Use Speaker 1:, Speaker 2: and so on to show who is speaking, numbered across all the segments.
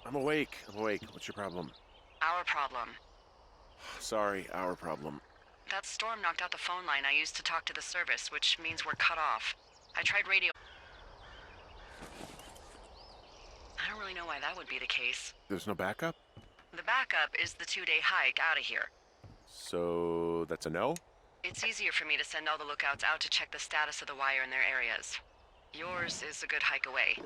Speaker 1: I'm awake. I'm awake. What's your problem?
Speaker 2: Our problem.
Speaker 1: Sorry, our problem.
Speaker 2: That storm knocked out the phone line I used to talk to the service, which means we're cut off. I tried radio. I don't really know why that would be the case.
Speaker 1: There's no backup?
Speaker 2: The backup is the 2-day hike out of here.
Speaker 1: So that's a no?
Speaker 2: It's easier for me to send all the lookouts out to check the status of the wire in their areas. Yours is a good hike away.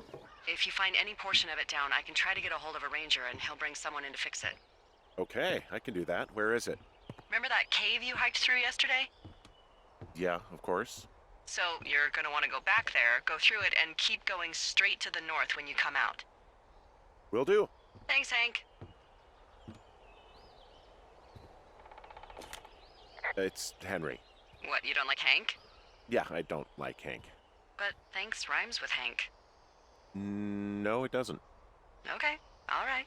Speaker 2: If you find any portion of it down, I can try to get a hold of a ranger and he'll bring someone in to fix it.
Speaker 1: Okay, I can do that. Where is it?
Speaker 2: Remember that cave you hiked through yesterday?
Speaker 1: Yeah, of course.
Speaker 2: So you're gonna want to go back there, go through it, and keep going straight to the north when you come out.
Speaker 1: Will do.
Speaker 2: Thanks, Hank.
Speaker 1: It's Henry.
Speaker 2: What, you don't like Hank?
Speaker 1: Yeah, I don't like Hank.
Speaker 2: But thanks rhymes with Hank.
Speaker 1: No, it doesn't.
Speaker 2: Okay, all right.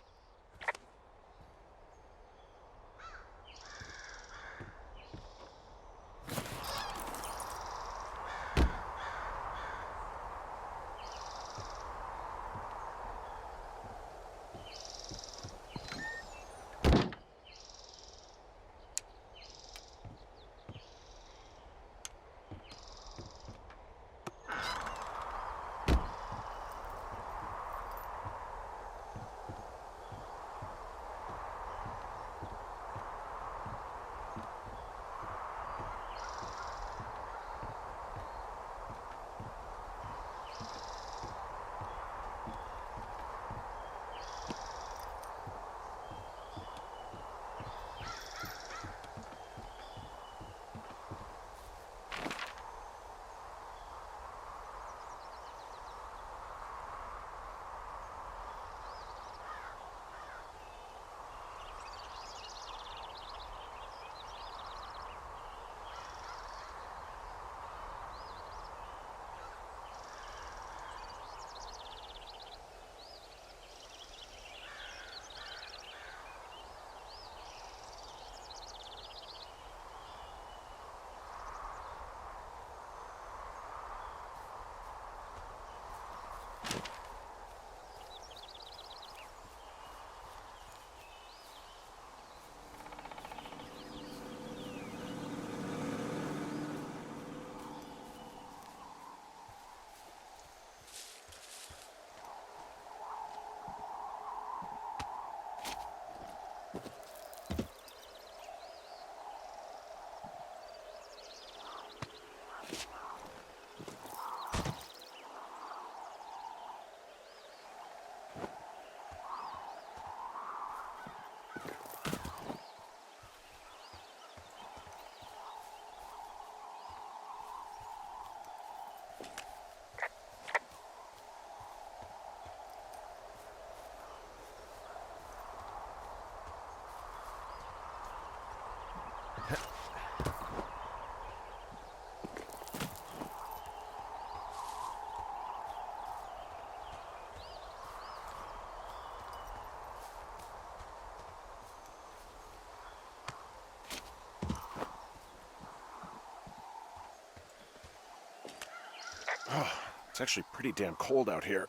Speaker 1: Oh, it's actually pretty damn cold out here.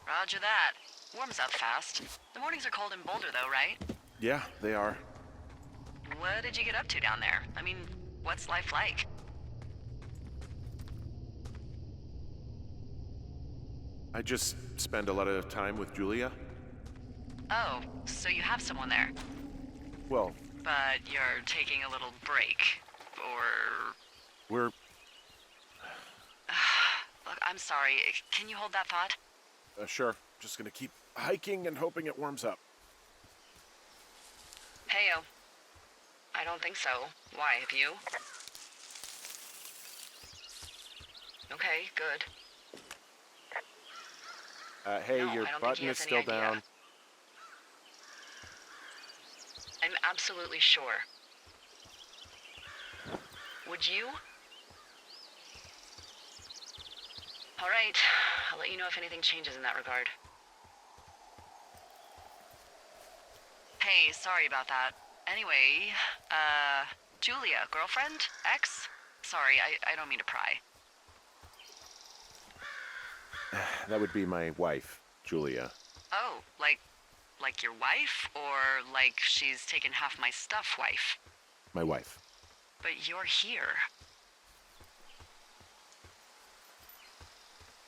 Speaker 2: Roger that. Warms up fast. The mornings are cold in Boulder, though, right?
Speaker 1: Yeah, they are.
Speaker 2: What did you get up to down there? I mean, what's life like?
Speaker 1: I just spend a lot of time with Julia.
Speaker 2: Oh, so you have someone there.
Speaker 1: Well,
Speaker 2: But you're taking a little break. Or...
Speaker 1: we're...
Speaker 2: Look, I'm sorry. Can you hold that thought?
Speaker 1: Sure. Just gonna keep hiking and hoping it warms up.
Speaker 2: Heyo. I don't think so. Why, have you? Okay, good.
Speaker 1: Hey,
Speaker 2: No,
Speaker 1: your
Speaker 2: I don't think
Speaker 1: button
Speaker 2: he
Speaker 1: is
Speaker 2: has
Speaker 1: still
Speaker 2: any idea.
Speaker 1: down.
Speaker 2: I'm absolutely sure. Would you? All right. I'll let you know if anything changes in that regard. Hey, sorry about that. Anyway, Julia, girlfriend? Ex? Sorry, I don't mean to pry.
Speaker 1: That would be my wife, Julia.
Speaker 2: Oh, like Like your wife, or like she's taken half my stuff wife?
Speaker 1: My wife.
Speaker 2: But you're here.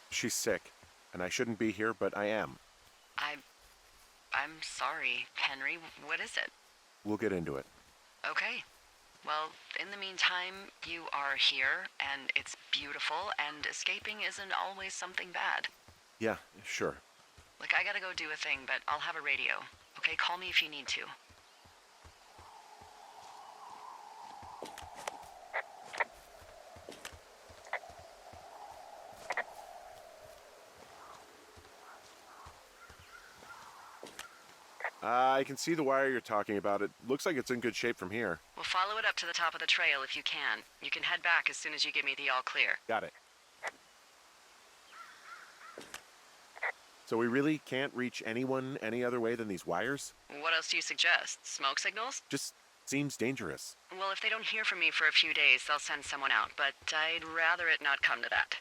Speaker 1: She's sick, and I shouldn't be here, but I am.
Speaker 2: I'm sorry, Henry. What is it?
Speaker 1: We'll get into it.
Speaker 2: Okay. Well, in the meantime, you are here, and it's beautiful, and escaping isn't always something bad.
Speaker 1: Yeah, sure.
Speaker 2: Look, I gotta go do a thing, but I'll have a radio. Okay, call me if you need to.
Speaker 1: I can see the wire you're talking about. It looks like it's in good shape from here.
Speaker 2: We'll follow it up to the top of the trail if you can. You can head back as soon as you give me the all clear.
Speaker 1: Got it. So we really can't reach anyone any other way than these wires?
Speaker 2: What else do you suggest? Smoke signals?
Speaker 1: Just seems dangerous.
Speaker 2: Well, if they don't hear from me for a few days, they'll send someone out, but I'd rather it not come to that.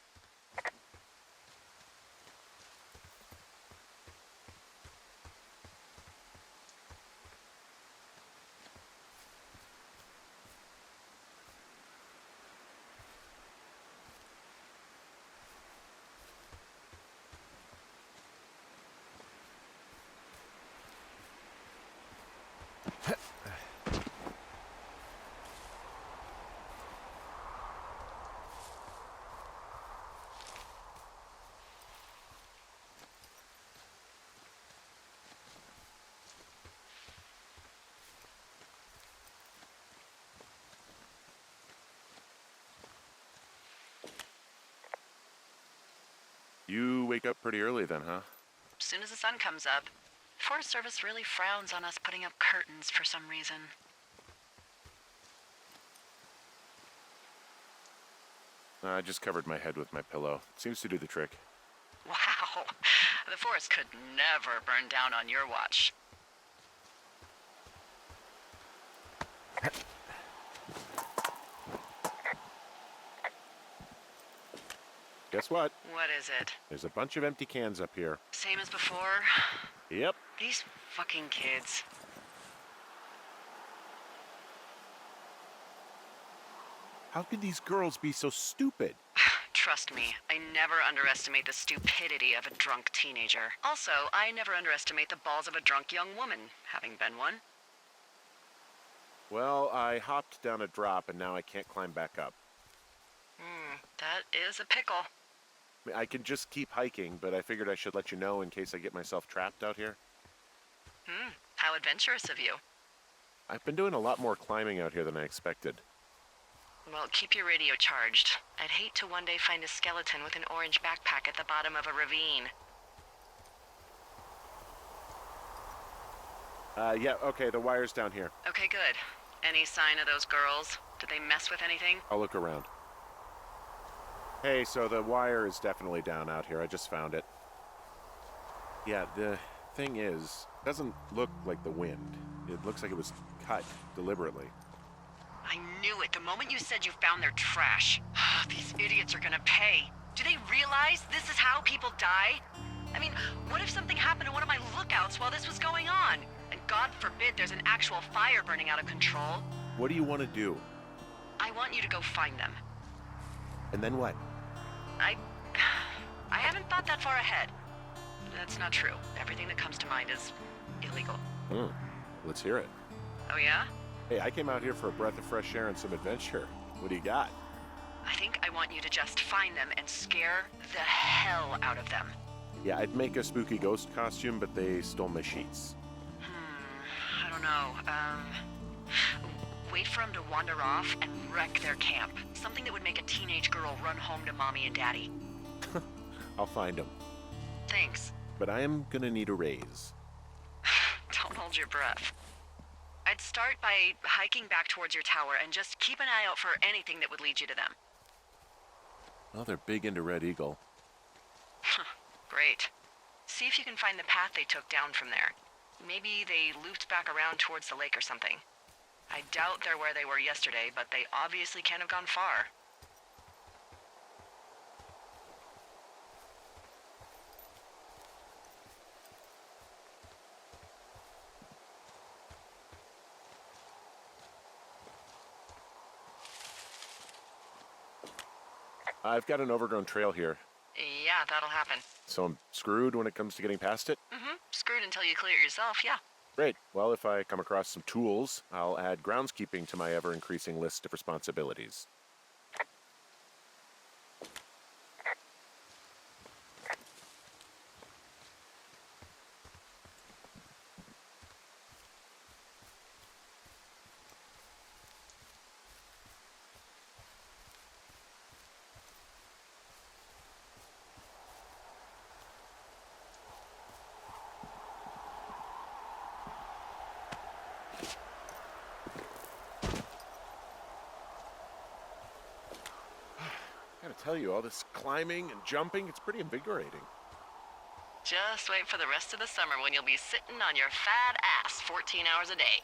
Speaker 1: You wake up pretty early then, huh?
Speaker 2: As soon as the sun comes up, Forest Service really frowns on us putting up curtains for some reason.
Speaker 1: I just covered my head with my pillow. Seems to do the trick.
Speaker 2: Wow, the forest could never burn down on your watch.
Speaker 1: Guess what?
Speaker 2: What is it?
Speaker 1: There's a bunch of empty cans up here.
Speaker 2: Same as before?
Speaker 1: Yep.
Speaker 2: These fucking kids.
Speaker 1: How could these girls be so stupid?
Speaker 2: Trust me, I never underestimate the stupidity of a drunk teenager. Also, I never underestimate the balls of a drunk young woman, having been one.
Speaker 1: Well, I hopped down a drop and now I can't climb back up.
Speaker 2: That is a pickle.
Speaker 1: I mean, I can just keep hiking, but I figured I should let you know in case I get myself trapped out here.
Speaker 2: How adventurous of you.
Speaker 1: I've been doing a lot more climbing out here than I expected.
Speaker 2: Well, keep your radio charged. I'd hate to one day find a skeleton with an orange backpack at the bottom of a ravine.
Speaker 1: Yeah, okay, the wire's down here.
Speaker 2: Okay, good. Any sign of those girls? Did they mess with anything?
Speaker 1: I'll look around. Hey, so the wire is definitely down out here. I just found it. Yeah, the thing is, it doesn't look like the wind. It looks like it was cut deliberately.
Speaker 2: I knew it the moment you said you found their trash. These idiots are gonna pay. Do they realize this is how people die? I mean, what if something happened to one of my lookouts while this was going on? And God forbid there's an actual fire burning out of control.
Speaker 1: What do you want to do?
Speaker 2: I want you to go find them.
Speaker 1: And then what?
Speaker 2: I haven't thought that far ahead. That's not true. Everything that comes to mind is illegal.
Speaker 1: Let's hear it.
Speaker 2: Oh yeah?
Speaker 1: Hey, I came out here for a breath of fresh air and some adventure. What do you got?
Speaker 2: I think I want you to just find them and scare the hell out of them.
Speaker 1: Yeah, I'd make a spooky ghost costume, but they stole my sheets.
Speaker 2: I don't know. Wait for them to wander off and wreck their camp. Something that would make a teenage girl run home to mommy and daddy.
Speaker 1: I'll find them.
Speaker 2: Thanks.
Speaker 1: But I am gonna need a raise.
Speaker 2: Don't hold your breath. I'd start by hiking back towards your tower and just keep an eye out for anything that would lead you to them.
Speaker 1: Well, they're big into Red Eagle.
Speaker 2: Great. See if you can find the path they took down from there. Maybe they looped back around towards the lake or something. I doubt they're where they were yesterday, but they obviously can't have gone far.
Speaker 1: I've got an overgrown trail here,
Speaker 2: Yeah, that'll happen.
Speaker 1: so I'm screwed when it comes to getting past it.
Speaker 2: Screwed until you clear it yourself, yeah.
Speaker 1: Great. Well, if I come across some tools, I'll add groundskeeping to my ever-increasing list of responsibilities. I gotta tell you, all this climbing and jumping, it's pretty invigorating.
Speaker 2: Just wait for the rest of the summer when you'll be sitting on your fat ass 14 hours a day.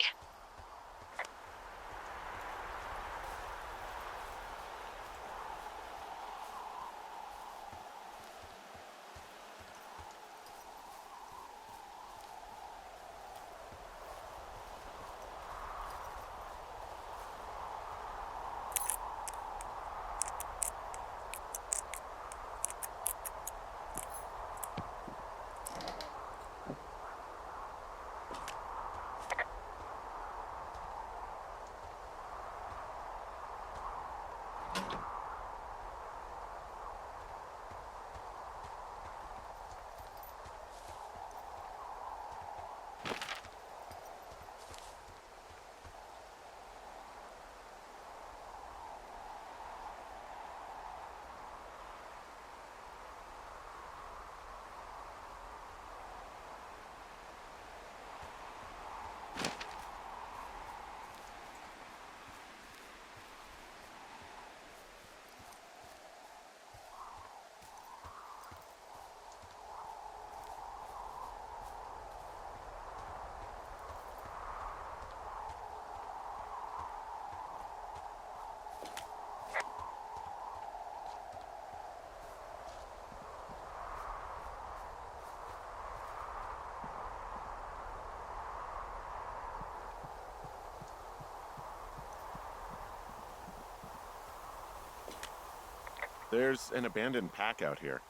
Speaker 1: There's an abandoned pack out here.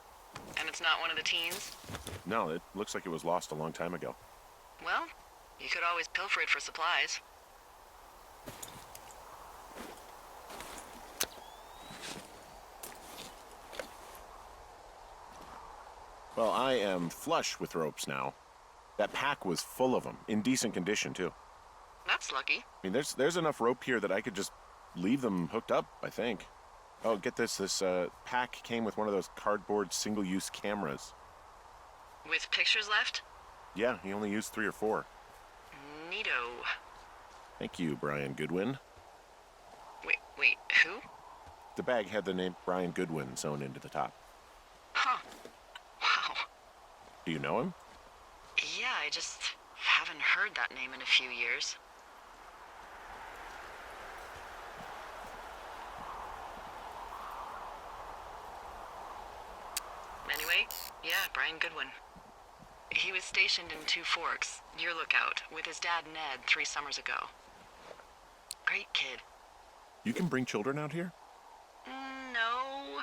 Speaker 2: And it's not one of the teens?
Speaker 1: No, it looks like it was lost a long time ago.
Speaker 2: Well, you could always pilfer it for supplies.
Speaker 1: Well, I am flush with ropes now. That pack was full of them, in decent condition, too.
Speaker 2: That's lucky.
Speaker 1: I mean, there's enough rope here that I could just leave them hooked up, I think. Oh, get this. This pack came with one of those cardboard single-use cameras.
Speaker 2: With pictures left?
Speaker 1: Yeah, he only used 3 or 4.
Speaker 2: Neato.
Speaker 1: Thank you, Brian Goodwin.
Speaker 2: Wait, who?
Speaker 1: The bag had the name Brian Goodwin sewn into the top.
Speaker 2: Huh. Wow.
Speaker 1: Do you know him?
Speaker 2: Yeah, I just haven't heard that name in a few years. Anyway, yeah, Brian Goodwin. He was stationed in Two Forks, your lookout, with his dad Ned 3 summers ago. Great kid.
Speaker 1: You can bring children out here?
Speaker 2: No.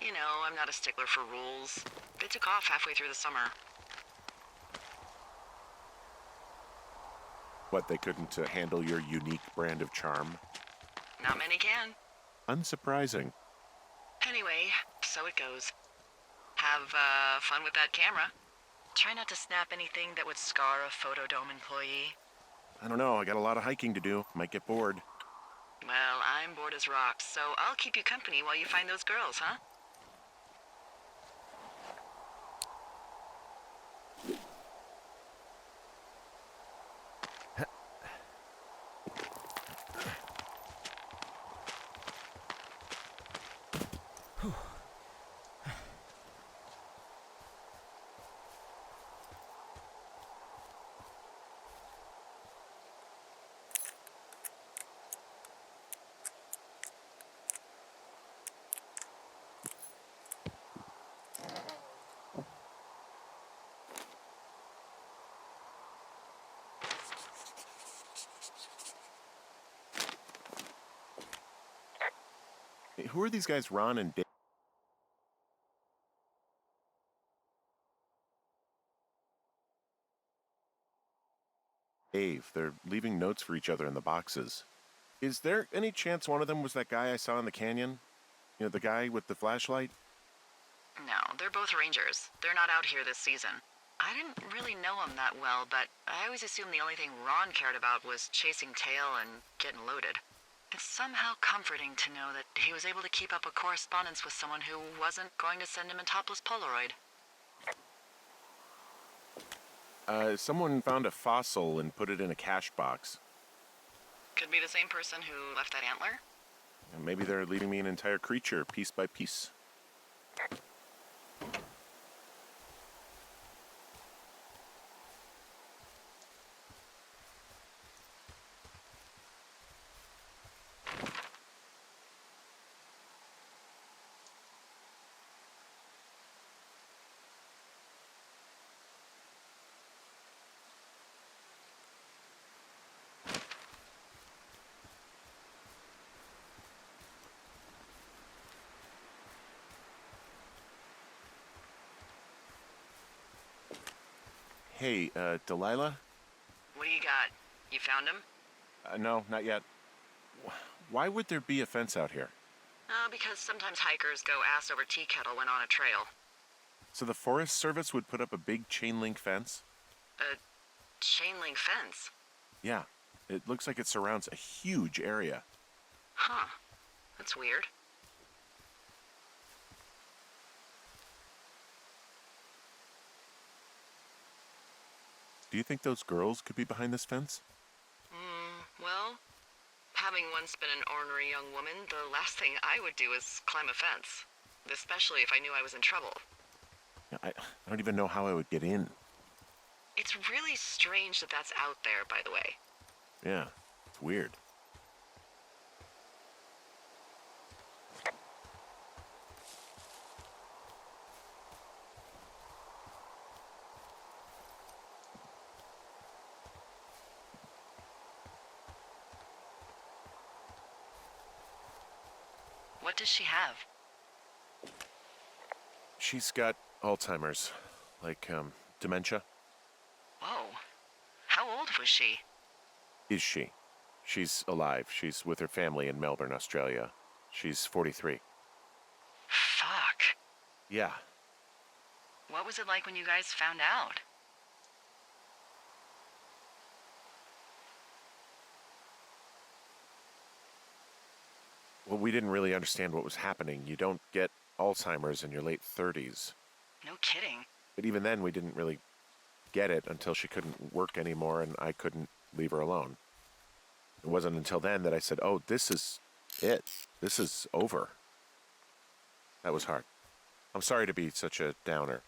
Speaker 2: You know, I'm not a stickler for rules. They took off halfway through the summer.
Speaker 1: What, they couldn't handle your unique brand of charm?
Speaker 2: Not many can.
Speaker 1: Unsurprising.
Speaker 2: Anyway, so it goes. Have fun with that camera. Try not to snap anything that would scar a Photodome employee.
Speaker 1: I don't know, I got a lot of hiking to do. Might get bored.
Speaker 2: Well, I'm bored as rocks, so I'll keep you company while you find those girls, huh?
Speaker 1: Hey, who are these guys, Ron and Dave? Ave. They're leaving notes for each other in the boxes. Is there any chance one of them was that guy I saw in the canyon? You know, the guy with the flashlight?
Speaker 2: No, they're both rangers. They're not out here this season. I didn't really know him that well, but I always assumed the only thing Ron cared about was chasing tail and getting loaded. It's somehow comforting to know that he was able to keep up a correspondence with someone who wasn't going to send him a topless Polaroid.
Speaker 1: Someone found a fossil and put it in a cash box.
Speaker 2: Could be the same person who left that antler?
Speaker 1: And maybe they're leaving me an entire creature, piece by piece. Hey, Delilah?
Speaker 2: What do you got? You found him?
Speaker 1: No, not yet. Why would there be a fence out here?
Speaker 2: Because sometimes hikers go ass over tea kettle when on a trail.
Speaker 1: So the Forest Service would put up a big chain link fence?
Speaker 2: A chain link fence?
Speaker 1: Yeah. It looks like it surrounds a huge area.
Speaker 2: Huh. That's weird.
Speaker 1: Do you think those girls could be behind this fence?
Speaker 2: Well, having once been an ornery young woman, the last thing I would do is climb a fence. Especially if I knew I was in trouble.
Speaker 1: I don't even know how I would get in.
Speaker 2: It's really strange that that's out there, by the way.
Speaker 1: Yeah, it's weird.
Speaker 2: What does she have?
Speaker 1: She's got Alzheimer's, like, dementia.
Speaker 2: Whoa. How old was she?
Speaker 1: Is she? She's alive. She's with her family in Melbourne, Australia. She's 43.
Speaker 2: Fuck.
Speaker 1: Yeah.
Speaker 2: What was it like when you guys found out?
Speaker 1: Well, we didn't really understand what was happening. You don't get Alzheimer's in your late 30s.
Speaker 2: No kidding.
Speaker 1: But even then, we didn't really get it until she couldn't work anymore and I couldn't leave her alone. It wasn't until then that I said, oh, this is it. This is over. That was hard. I'm sorry to be such a downer.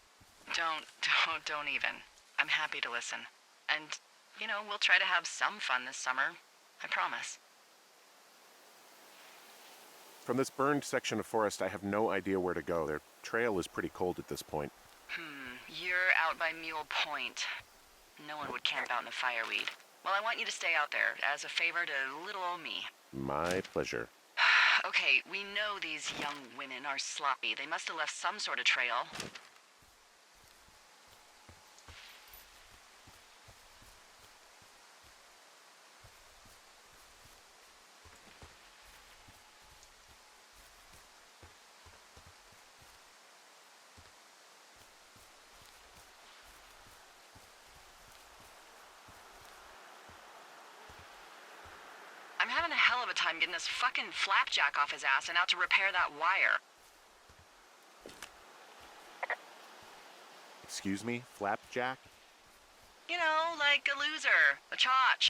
Speaker 2: Don't even. I'm happy to listen. And, we'll try to have some fun this summer. I promise.
Speaker 1: From this burned section of forest, I have no idea where to go. Their trail is pretty cold at this point.
Speaker 2: You're out by Mule Point. No one would camp out in the fireweed. Well, I want you to stay out there as a favor to little old me.
Speaker 1: My pleasure.
Speaker 2: Okay, we know these young women are sloppy. They must have left some sort of trail. I'm having a hell of a time getting this fucking flapjack off his ass and out to repair that wire.
Speaker 1: Excuse me, Flapjack?
Speaker 2: Like a loser, a chotch.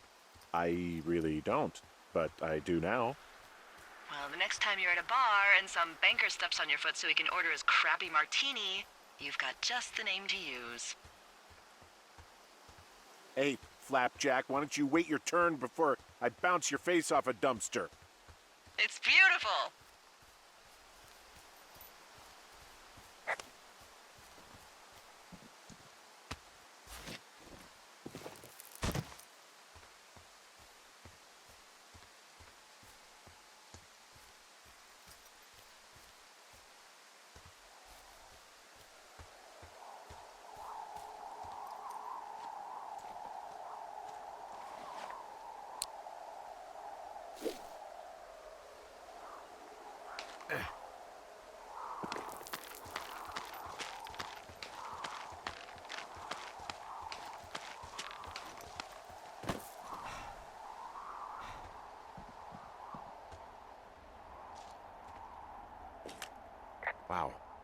Speaker 1: I really don't, but I do now.
Speaker 2: Well, the next time you're at a bar and some banker steps on your foot so he can order his crappy martini, you've got just the name to use.
Speaker 1: Hey, Flapjack, why don't you wait your turn before I bounce your face off a dumpster?
Speaker 2: It's beautiful!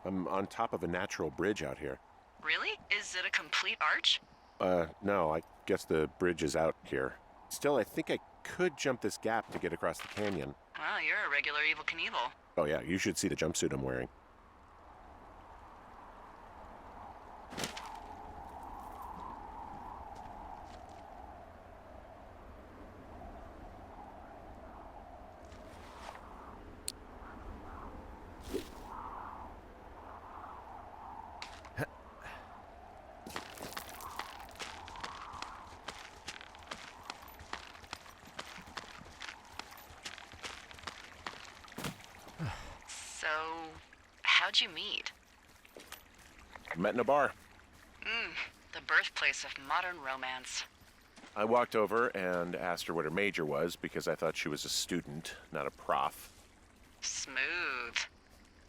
Speaker 1: I'm on top of a natural bridge out here.
Speaker 2: Really? Is it a complete arch?
Speaker 1: No, I guess the bridge is out here. Still, I think I could jump this gap to get across the canyon.
Speaker 2: Well, you're a regular Evel Knievel.
Speaker 1: Oh yeah, you should see the jumpsuit I'm wearing.
Speaker 2: So, how'd you meet?
Speaker 1: Met in a bar.
Speaker 2: The birthplace of modern romance.
Speaker 1: I walked over and asked her what her major was because I thought she was a student, not a prof.
Speaker 2: Smooth.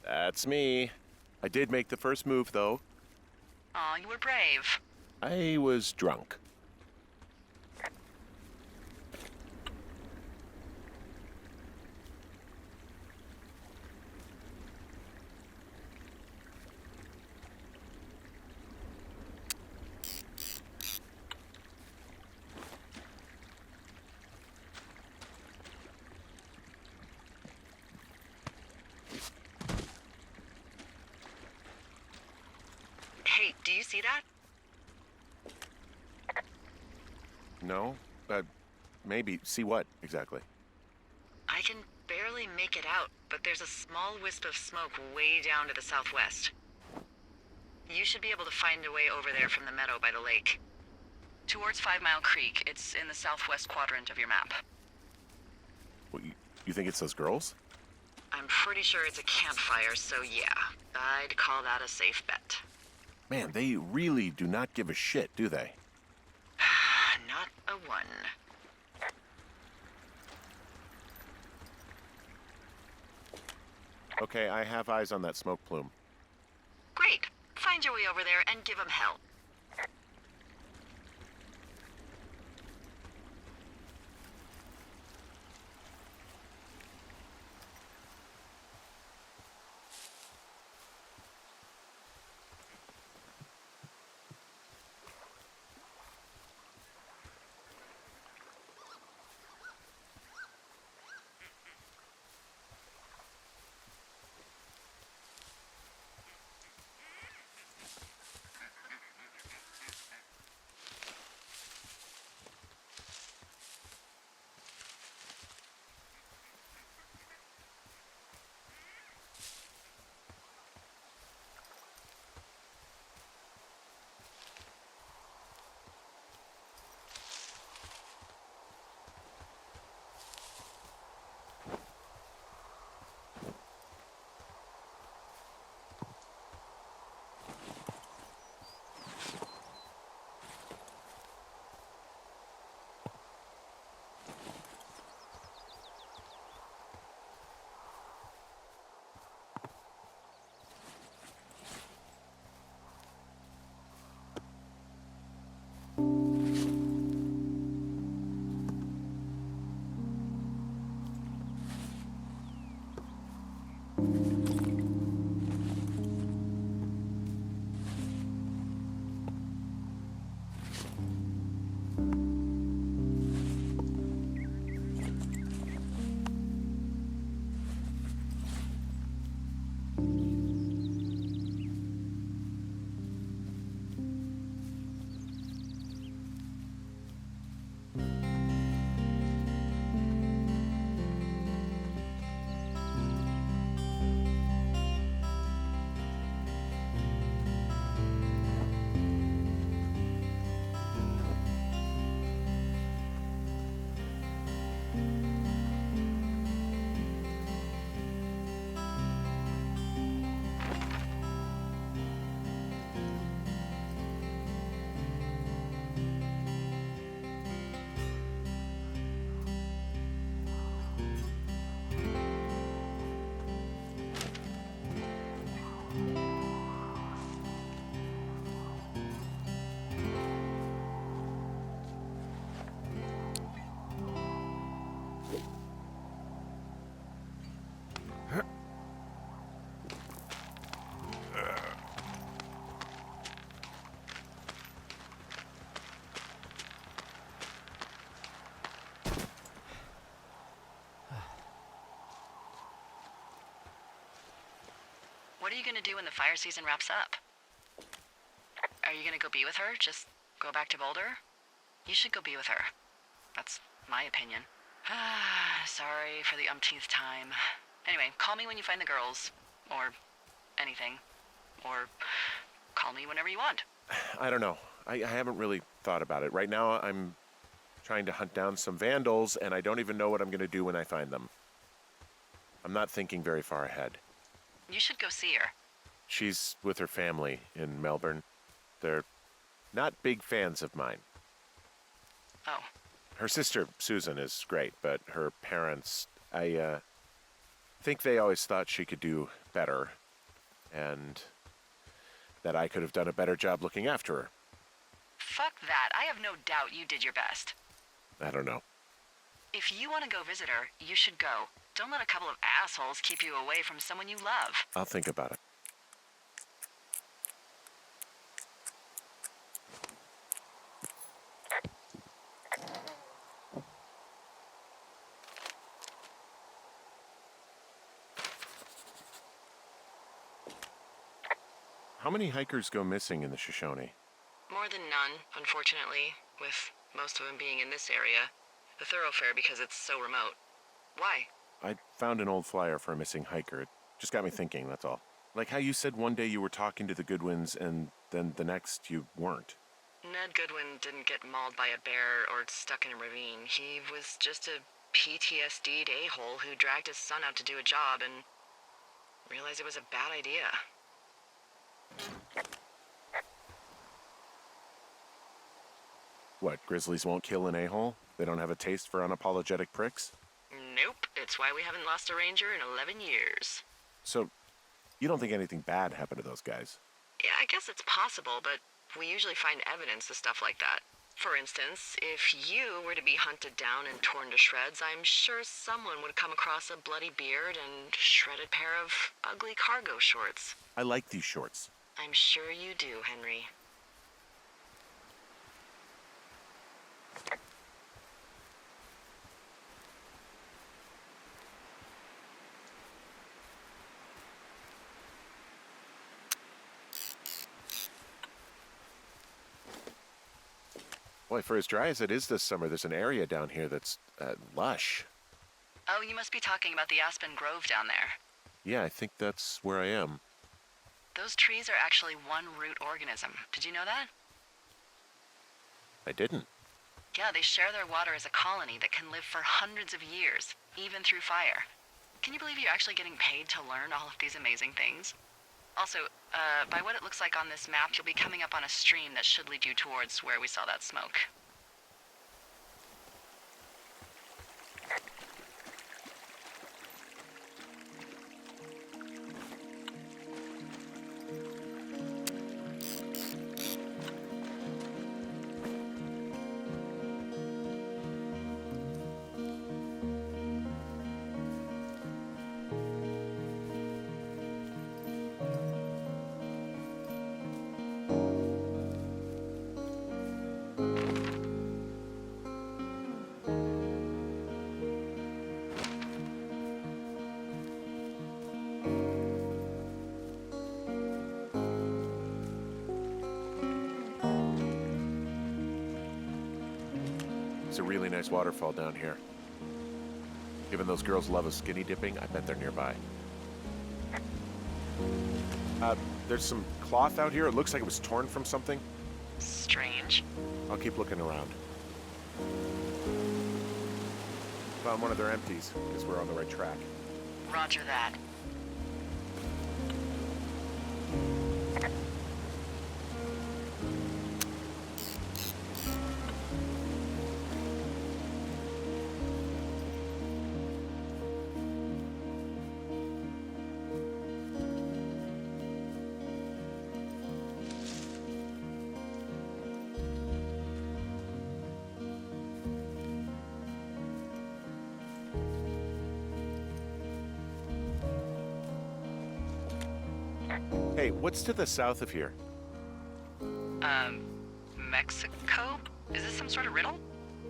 Speaker 1: That's me. I did make the first move, though.
Speaker 2: Aw, you were brave.
Speaker 1: I was drunk.
Speaker 2: Hey, do you see that?
Speaker 1: No? Maybe. See what, exactly?
Speaker 2: I can barely make it out, but there's a small wisp of smoke way down to the southwest. You should be able to find a way over there from the meadow by the lake. Towards 5 Mile Creek. It's in the southwest quadrant of your map.
Speaker 1: What, you think it's those girls?
Speaker 2: I'm pretty sure it's a campfire, so yeah. I'd call that a safe bet.
Speaker 1: Man, they really do not give a shit, do they?
Speaker 2: Not a one.
Speaker 1: Okay, I have eyes on that smoke plume.
Speaker 2: Great. Find your way over there and give 'em hell. what are you gonna do when the fire season wraps up? Are you gonna go be with her? Just go back to Boulder? You should go be with her. That's my opinion. Sorry for the umpteenth time. Anyway, call me when you find the girls. Or anything. Or call me whenever you want.
Speaker 1: I don't know. I haven't really thought about it. Right now, I'm trying to hunt down some vandals, and I don't even know what I'm going to do when I find them. I'm not thinking very far ahead.
Speaker 2: You should go see her.
Speaker 1: She's with her family in Melbourne. They're not big fans of mine.
Speaker 2: Oh.
Speaker 1: Her sister, Susan, is great, but her parents, I think they always thought she could do better, and that I could have done a better job looking after her.
Speaker 2: Fuck that. I have no doubt you did your best.
Speaker 1: I don't know.
Speaker 2: If you want to go visit her, you should go. Don't let a couple of assholes keep you away from someone you love.
Speaker 1: I'll think about it. How many hikers go missing in the Shoshone?
Speaker 2: More than none, unfortunately, with most of them being in this area. The thoroughfare because it's so remote. Why?
Speaker 1: I found an old flyer for a missing hiker. It just got me thinking, that's all. Like how you said one day you were talking to the Goodwins and then the next you weren't.
Speaker 2: Ned Goodwin didn't get mauled by a bear or stuck in a ravine. He was just a PTSD'd a-hole who dragged his son out to do a job and realized it was a bad idea.
Speaker 1: What, grizzlies won't kill an a-hole? They don't have a taste for unapologetic pricks?
Speaker 2: Nope, it's why we haven't lost a ranger in 11 years.
Speaker 1: So, you don't think anything bad happened to those guys?
Speaker 2: Yeah, I guess it's possible, but we usually find evidence to stuff like that. For instance, if you were to be hunted down and torn to shreds, I'm sure someone would come across a bloody beard and shredded pair of ugly cargo shorts.
Speaker 1: I like these shorts.
Speaker 2: I'm sure you do, Henry.
Speaker 1: Boy, for as dry as it is this summer, there's an area down here that's lush.
Speaker 2: Oh, you must be talking about the Aspen Grove down there.
Speaker 1: Yeah, I think that's where I am.
Speaker 2: Those trees are actually one root organism. Did you know that?
Speaker 1: I didn't.
Speaker 2: Yeah, they share their water as a colony that can live for hundreds of years, even through fire. Can you believe you're actually getting paid to learn all of these amazing things? Also, by what it looks like on this map, you'll be coming up on a stream that should lead you towards where we saw that smoke.
Speaker 1: It's a really nice waterfall down here. Given those girls love a skinny dipping, I bet they're nearby. There's some cloth out here. It looks like it was torn from something.
Speaker 2: Strange.
Speaker 1: I'll keep looking around. Found one of their empties, because we're on the right track.
Speaker 2: Roger that.
Speaker 1: Hey, what's to the south of here?
Speaker 2: Mexico? Is this some sort of riddle?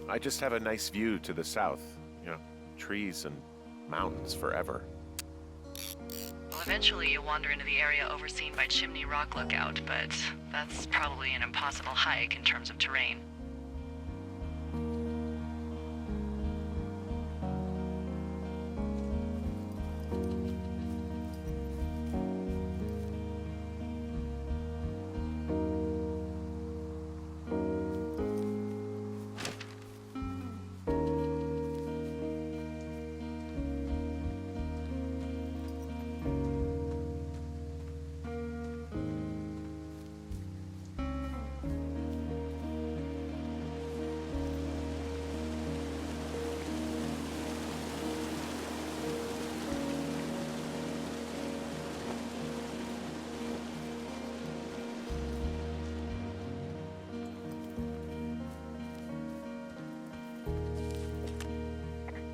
Speaker 1: I just have a nice view to the south. You know, trees and mountains forever.
Speaker 2: Well, eventually you'll wander into the area overseen by Chimney Rock Lookout, but that's probably an impossible hike in terms of terrain.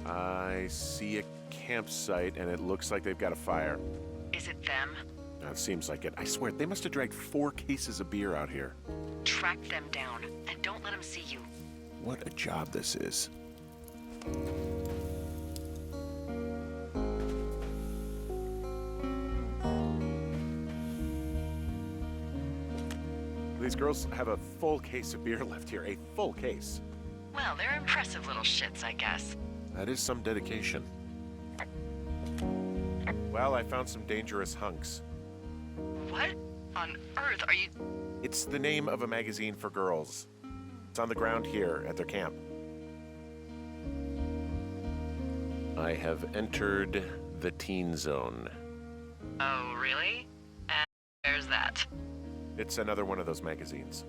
Speaker 1: I see a campsite, and it looks like they've got a fire.
Speaker 2: Is it them?
Speaker 1: It seems like it. I swear, they must have dragged 4 cases of beer out here.
Speaker 2: Track them down, and don't let them see you.
Speaker 1: What a job this is. These girls have a full case of beer left here. A full case.
Speaker 2: Well, they're impressive little shits, I guess.
Speaker 1: That is some dedication. Well, I found some dangerous hunks.
Speaker 2: What on earth are you...
Speaker 1: It's the name of a magazine for girls. It's on the ground here at their camp. I have entered the teen zone.
Speaker 2: Oh, really? And there's that.
Speaker 1: It's another one of those magazines.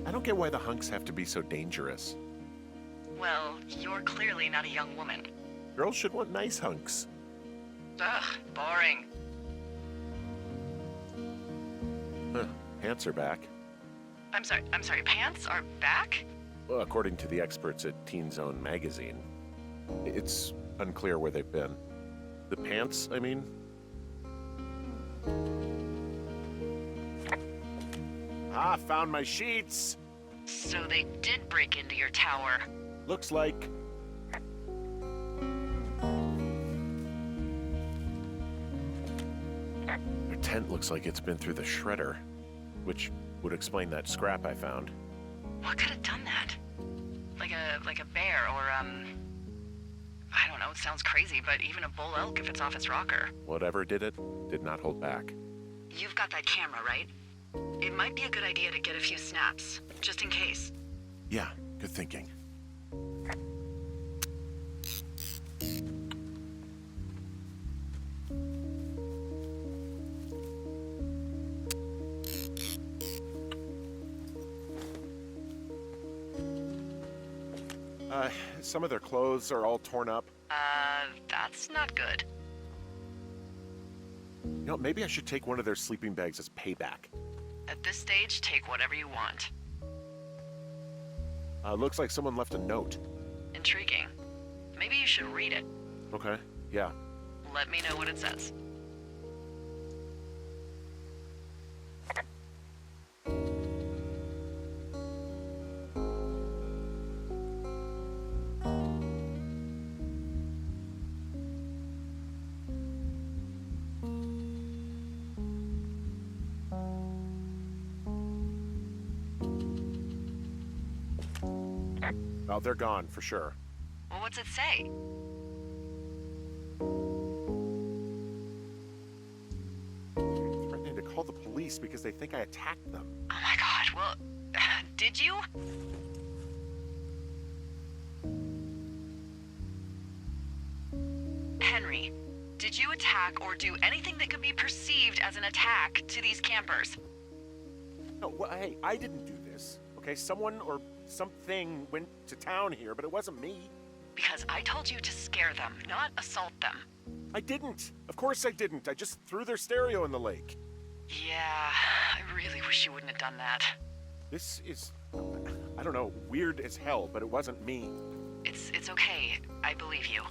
Speaker 1: I don't get why the hunks have to be so dangerous.
Speaker 2: Well, you're clearly not a young woman.
Speaker 1: Girls should want nice hunks.
Speaker 2: Ugh, boring.
Speaker 1: Huh, pants are back.
Speaker 2: I'm sorry, pants are back?
Speaker 1: Well, according to the experts at Teen Zone magazine. It's unclear where they've been. The pants, I mean? Ah, found my sheets!
Speaker 2: So they did break into your tower.
Speaker 1: Looks like... Their tent looks like it's been through the shredder, which would explain that scrap I found.
Speaker 2: What could have done that? Like a bear or, I don't know, it sounds crazy, but even a bull elk if it's off its rocker.
Speaker 1: Whatever did it, did not hold back.
Speaker 2: You've got that camera, right? It might be a good idea to get a few snaps, just in case.
Speaker 1: Yeah, good thinking. Some of their clothes are all torn up.
Speaker 2: That's not good.
Speaker 1: You know, maybe I should take one of their sleeping bags as payback.
Speaker 2: At this stage, take whatever you want.
Speaker 1: Looks like someone left a note.
Speaker 2: Intriguing. Maybe you should read it.
Speaker 1: Okay, yeah.
Speaker 2: Let me know what it says.
Speaker 1: Oh, they're gone, for sure.
Speaker 2: Well, what's it say?
Speaker 1: Threatening to call the police because they think I attacked them.
Speaker 2: Oh my god, well, did you? Henry, did you attack or do anything that could be perceived as an attack to these campers?
Speaker 1: No, well, hey, I didn't do this. Okay, someone or something went to town here, but it wasn't me.
Speaker 2: Because I told you to scare them, not assault them.
Speaker 1: I didn't. Of course I didn't. I just threw their stereo in the lake.
Speaker 2: Yeah, I really wish you wouldn't have done that.
Speaker 1: This is, I don't know, weird as hell, but it wasn't me.
Speaker 2: It's okay. I believe you.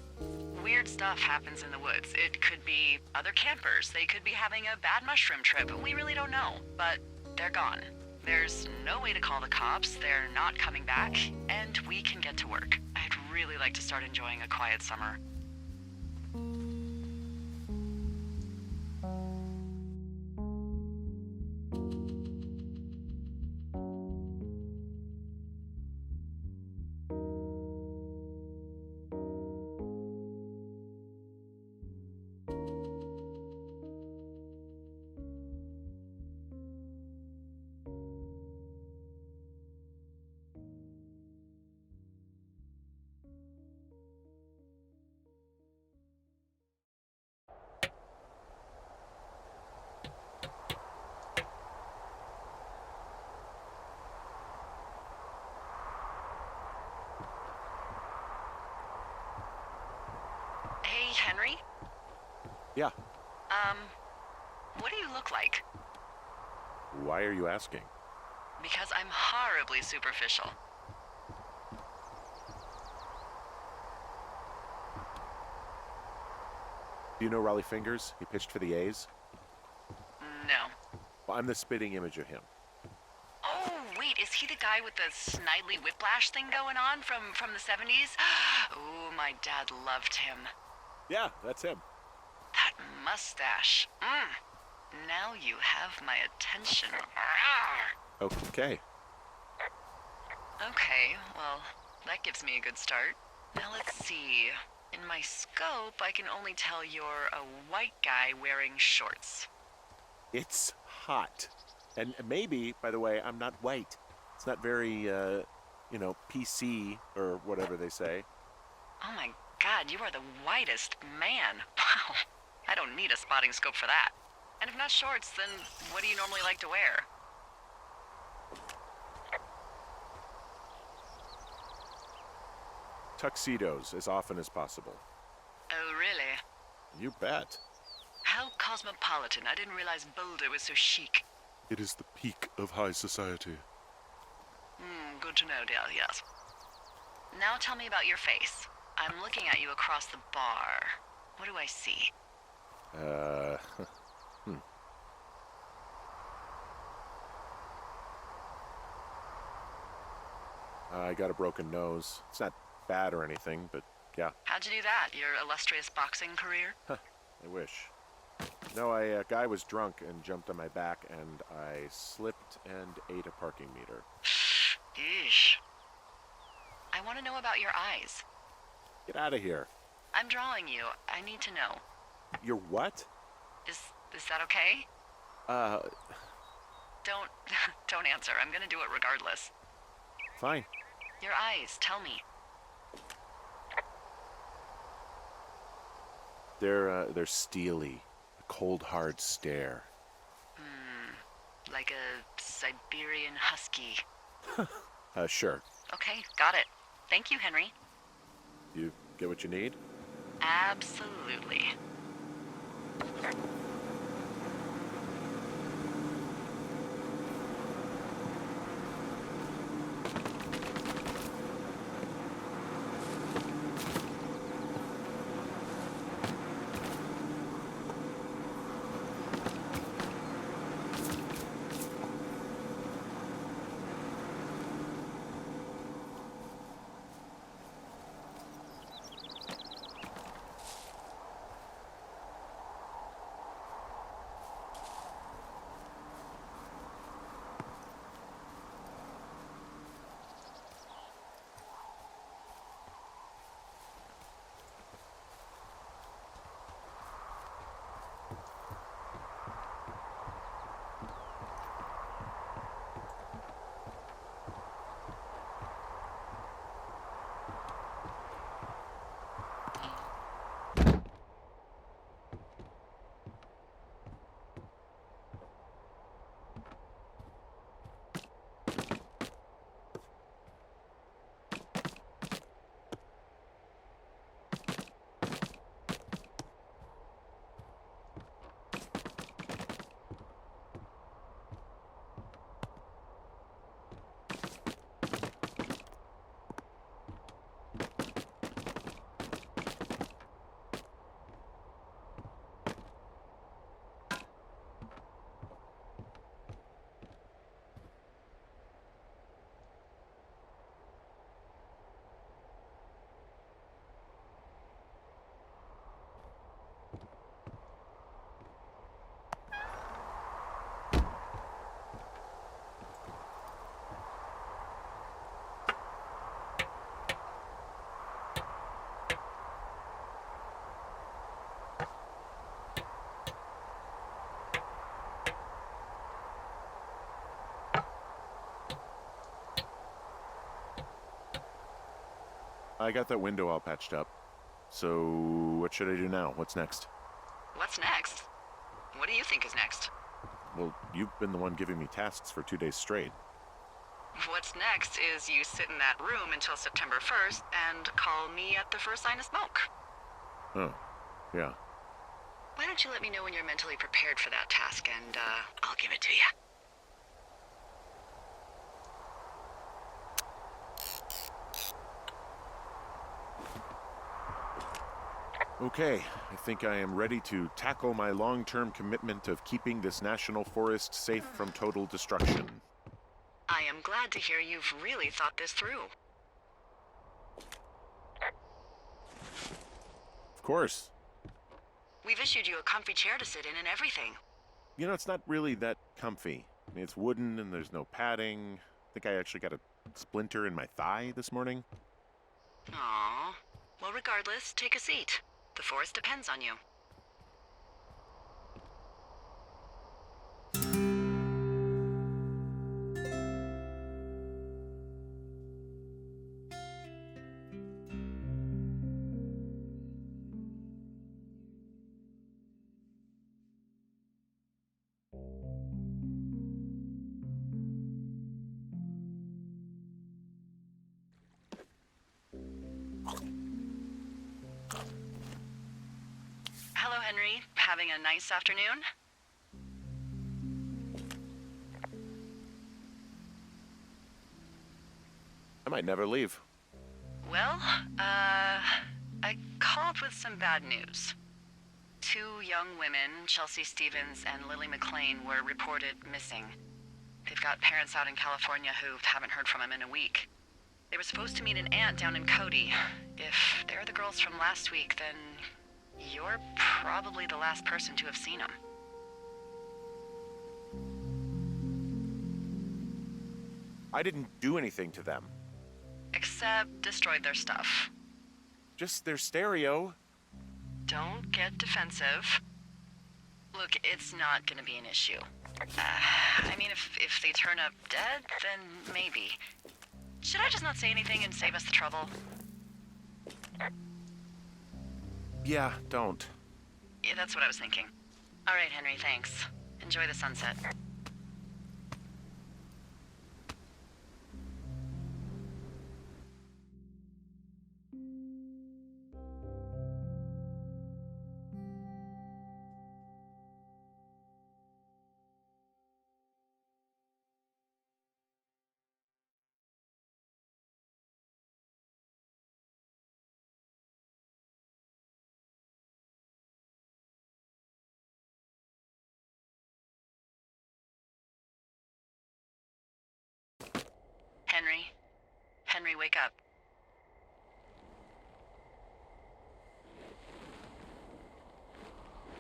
Speaker 2: Weird stuff happens in the woods. It could be other campers. They could be having a bad mushroom trip. We really don't know. But they're gone. There's no way to call the cops. They're not coming back. And we can get to work. I'd really like to start enjoying a quiet summer. Henry?
Speaker 1: Yeah.
Speaker 2: What do you look like?
Speaker 1: Why are you asking?
Speaker 2: Because I'm horribly superficial.
Speaker 1: Do you know Raleigh Fingers? He pitched for the A's.
Speaker 2: No.
Speaker 1: Well, I'm the spitting image of him.
Speaker 2: Oh, wait, is he the guy with the snidely whiplash thing going on from the 70s? Ooh, my dad loved him.
Speaker 1: Yeah, that's him.
Speaker 2: That mustache. Now you have my attention.
Speaker 1: Okay.
Speaker 2: Okay, well, that gives me a good start. Now let's see. In my scope, I can only tell you're a white guy wearing shorts.
Speaker 1: It's hot. And maybe, by the way, I'm not white. It's not very, PC or whatever they say.
Speaker 2: Oh my god, you are the whitest man. Wow. I don't need a spotting scope for that. And if not shorts, then what do you normally like to wear?
Speaker 1: Tuxedos as often as possible.
Speaker 2: Oh, really?
Speaker 1: You bet.
Speaker 2: How cosmopolitan. I didn't realize Boulder was so chic.
Speaker 1: It is the peak of high society.
Speaker 2: Good to know, dear, yes. Now tell me about your face. I'm looking at you across the bar. What do I see?
Speaker 1: I got a broken nose. It's not bad or anything, but yeah.
Speaker 2: How'd you do that? Your illustrious boxing career?
Speaker 1: I wish. No, a guy was drunk and jumped on my back, and I slipped and ate a parking meter.
Speaker 2: Eesh. I want to know about your eyes.
Speaker 1: Get out of here.
Speaker 2: I'm drawing you. I need to know.
Speaker 1: You're what?
Speaker 2: Is that okay? Don't answer. I'm gonna do it regardless.
Speaker 1: Fine.
Speaker 2: Your eyes, tell me.
Speaker 1: They're steely. A cold, hard stare.
Speaker 2: Like a Siberian husky.
Speaker 1: Sure.
Speaker 2: Okay, got it. Thank you, Henry.
Speaker 1: You get what you need?
Speaker 2: Absolutely.
Speaker 1: I got that window all patched up. So, what should I do now? What's next?
Speaker 2: What's next? What do you think is next?
Speaker 1: Well, you've been the one giving me tasks for 2 days straight.
Speaker 2: What's next is you sit in that room until September 1st and call me at the first sign of smoke.
Speaker 1: Oh. Yeah.
Speaker 2: Why don't you let me know when you're mentally prepared for that task, and I'll give it to you.
Speaker 1: Okay, I think I am ready to tackle my long-term commitment of keeping this national forest safe from total destruction.
Speaker 2: I am glad to hear you've really thought this through.
Speaker 1: Of course.
Speaker 2: We've issued you a comfy chair to sit in and everything.
Speaker 1: You know, it's not really that comfy. I mean, it's wooden and there's no padding. I think I actually got a splinter in my thigh this morning.
Speaker 2: Aww. Well, regardless, take a seat. The forest depends on you. Hello, Henry. Having a nice afternoon?
Speaker 1: I might never leave.
Speaker 2: Well, I called with some bad news. 2 young women, Chelsea Stevens and Lily McLean, were reported missing. They've got parents out in California who haven't heard from them in a week. They were supposed to meet an aunt down in Cody. If they're the girls from last week, then you're probably the last person to have seen them.
Speaker 1: I didn't do anything to them.
Speaker 2: Except destroyed their stuff.
Speaker 1: Just their stereo.
Speaker 2: Don't get defensive. Look, it's not gonna be an issue. I mean, if they turn up dead, then maybe. Should I just not say anything and save us the trouble?
Speaker 1: Yeah, don't.
Speaker 2: Yeah, that's what I was thinking. All right, Henry, thanks. Enjoy the sunset. Henry? Henry, wake up.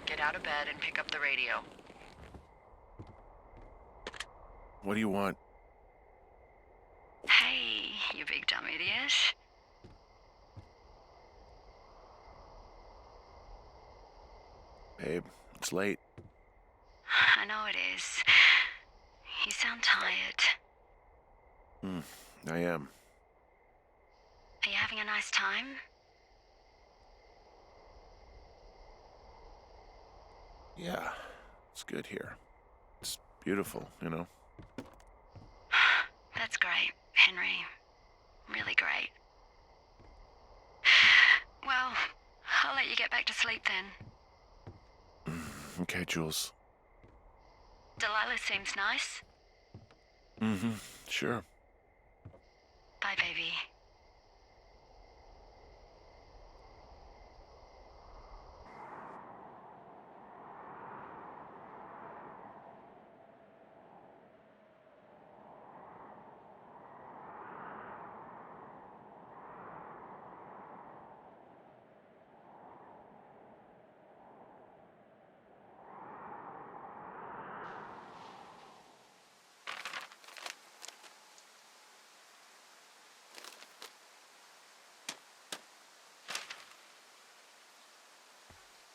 Speaker 2: Get out of bed and pick up the radio.
Speaker 1: What do you want?
Speaker 2: Hey, you big dumb idiot.
Speaker 1: Babe, it's late.
Speaker 2: I know it is. You sound tired.
Speaker 1: I am.
Speaker 2: Are you having a nice time?
Speaker 1: Yeah, it's good here. It's beautiful, you know?
Speaker 2: That's great, Henry. Really great. Well, I'll let you get back to sleep then.
Speaker 1: Okay, Jules.
Speaker 2: Delilah seems nice.
Speaker 1: Sure.
Speaker 2: Bye, baby.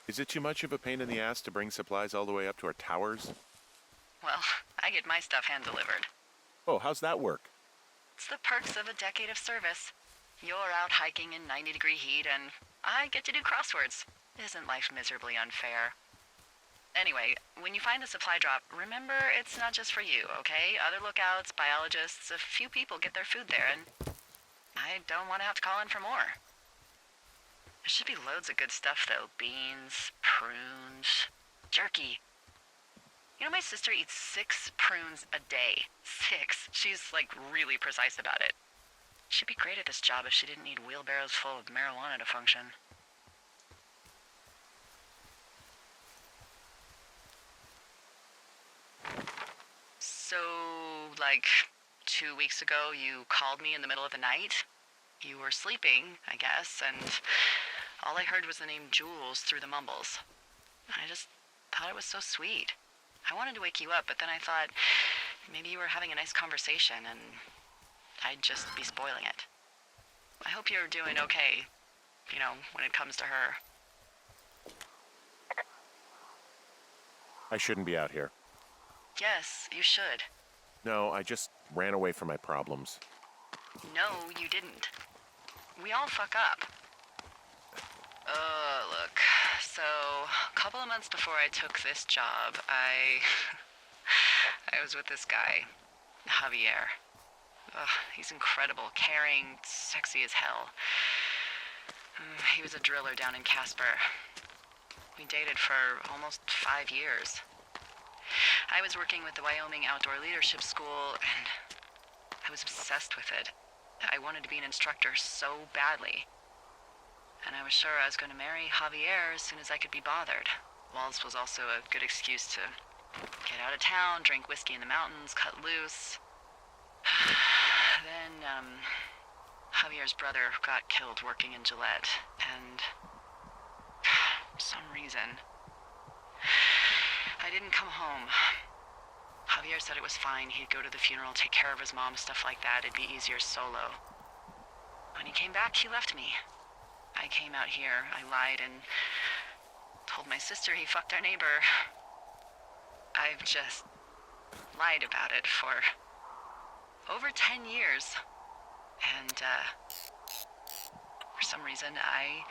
Speaker 1: Is it too much of a pain in the ass to bring supplies all the way up to our towers?
Speaker 2: Well, I get my stuff hand-delivered.
Speaker 1: Oh, how's that work?
Speaker 2: It's the perks of a decade of service. You're out hiking in 90-degree heat, and I get to do crosswords. Isn't life miserably unfair? Anyway, when you find the supply drop, remember it's not just for you, okay? Other lookouts, biologists, a few people get their food there, and I don't want to have to call in for more. There should be loads of good stuff, though. Beans, prunes, jerky. You know, my sister eats 6 prunes a day. 6. She's, like, really precise about it. She'd be great at this job if she didn't need wheelbarrows full of marijuana to function. So, like, 2 weeks ago, you called me in the middle of the night? You were sleeping, I guess, and all I heard was the name Jules through the mumbles. I just thought it was so sweet. I wanted to wake you up, but then I thought maybe you were having a nice conversation and I'd just be spoiling it. I hope you're doing okay, you know, when it comes to her.
Speaker 1: I shouldn't be out here.
Speaker 2: Yes, you should.
Speaker 1: No, I just ran away from my problems.
Speaker 2: No, you didn't. We all fuck up. Look. So, a couple of months before I took this job, I was with this guy, Javier. He's incredible, caring, sexy as hell. He was a driller down in Casper. We dated for almost 5 years. I was working with the Wyoming Outdoor Leadership School, and I was obsessed with it. I wanted to be an instructor so badly. And I was sure I was going to marry Javier as soon as I could be bothered. Walls was also a good excuse to get out of town, drink whiskey in the mountains, cut loose. Then, Javier's brother got killed working in Gillette, and for some reason, I didn't come home. Javier said it was fine. He'd go to the funeral, take care of his mom, stuff like that. It'd be easier solo. When he came back, he left me. I came out here, I lied, and told my sister he fucked our neighbor. I've just lied about it for over 10 years. And, for some reason, I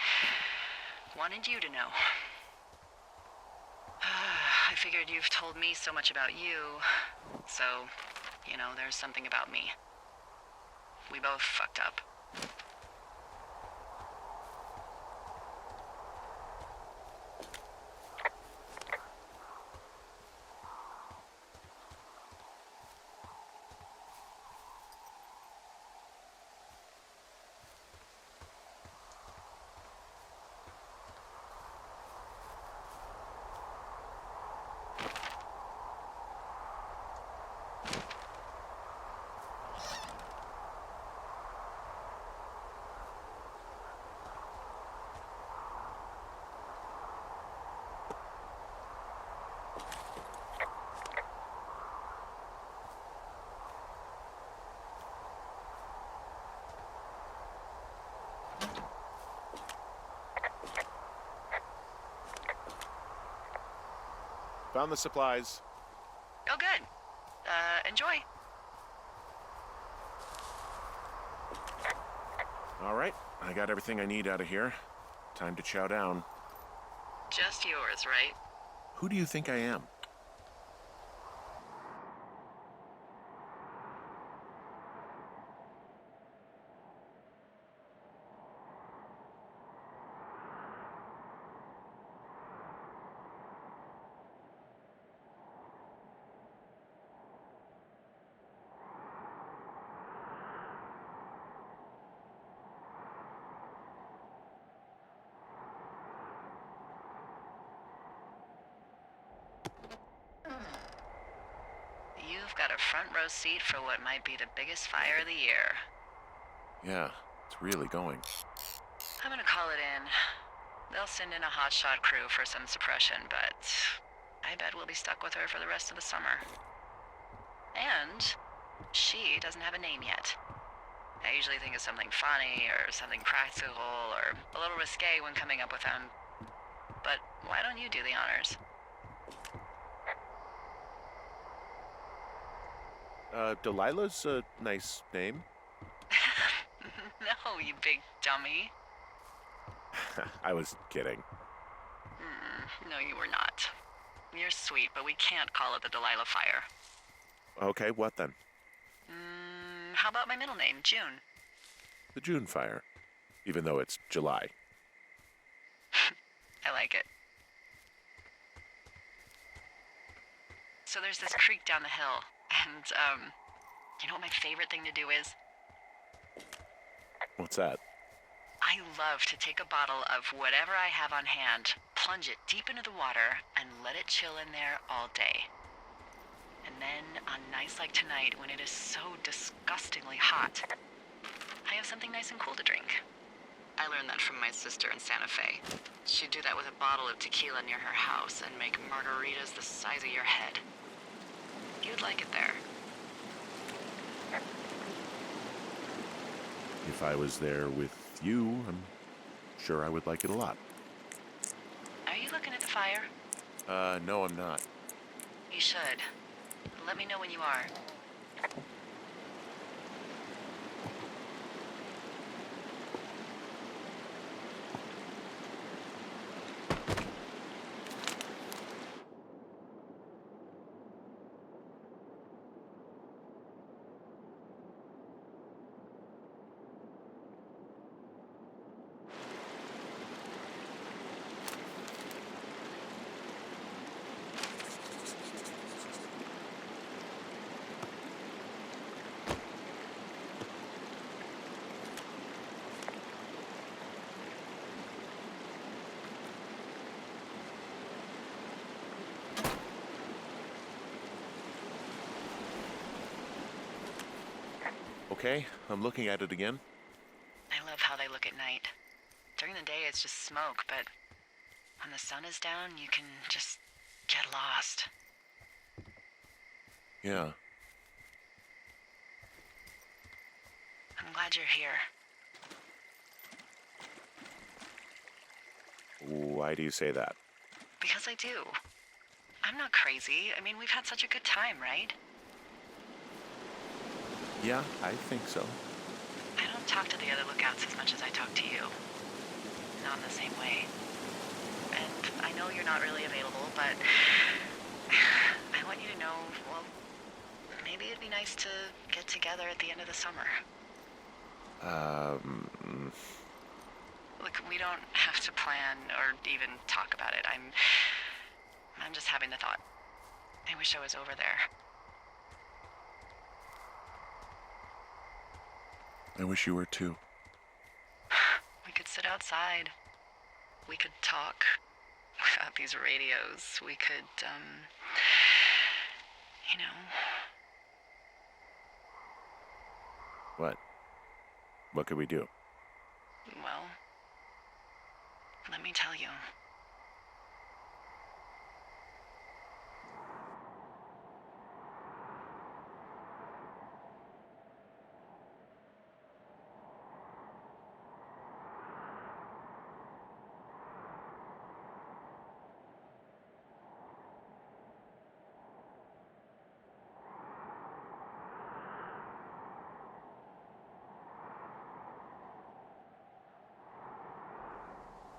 Speaker 2: wanted you to know. I figured you've told me so much about you, so, you know, there's something about me. We both fucked up.
Speaker 1: Found the supplies.
Speaker 2: Oh, good. Enjoy.
Speaker 1: All right, I got everything I need out of here. Time to chow down.
Speaker 2: Just yours, right?
Speaker 1: Who do you think I am?
Speaker 2: You've got a front row seat for what might be the biggest fire of the year.
Speaker 1: Yeah, it's really going.
Speaker 2: I'm gonna call it in. They'll send in a hotshot crew for some suppression, but I bet we'll be stuck with her for the rest of the summer. And she doesn't have a name yet. I usually think of something funny or something practical or a little risque when coming up with them. But why don't you do the honors?
Speaker 1: Delilah's a nice name.
Speaker 2: No, you big dummy.
Speaker 1: I was kidding.
Speaker 2: No, you were not. You're sweet, but we can't call it the Delilah Fire.
Speaker 1: Okay, what then?
Speaker 2: How about my middle name, June?
Speaker 1: The June fire. Even though it's July.
Speaker 2: I like it. So there's this creek down the hill, and, you know what my favorite thing to do is?
Speaker 1: What's that?
Speaker 2: I love to take a bottle of whatever I have on hand, plunge it deep into the water, and let it chill in there all day. And then, on nights like tonight, when it is so disgustingly hot, I have something nice and cool to drink. I learned that from my sister in Santa Fe. She'd do that with a bottle of tequila near her house and make margaritas the size of your head. You'd like it there.
Speaker 1: If I was there with you, I'm sure I would like it a lot.
Speaker 2: Are you looking at the fire?
Speaker 1: No, I'm not.
Speaker 2: You should. Let me know when you are.
Speaker 1: Okay, I'm looking at it again.
Speaker 2: I love how they look at night. During the day, it's just smoke, but when the sun is down, you can just get lost.
Speaker 1: Yeah.
Speaker 2: I'm glad you're here.
Speaker 1: Why do you say that?
Speaker 2: Because I do. I'm not crazy. I mean, we've had such a good time, right?
Speaker 1: Yeah, I think so.
Speaker 2: I don't talk to the other lookouts as much as I talk to you. Not in the same way. And I know you're not really available, but I want you to know, well, maybe it'd be nice to get together at the end of the summer. Look, we don't have to plan or even talk about it. I'm just having the thought. I wish I was over there.
Speaker 1: I wish you were too.
Speaker 2: We could sit outside. We could talk without these radios. We could, you know.
Speaker 1: What? What could we do?
Speaker 2: Well, let me tell you.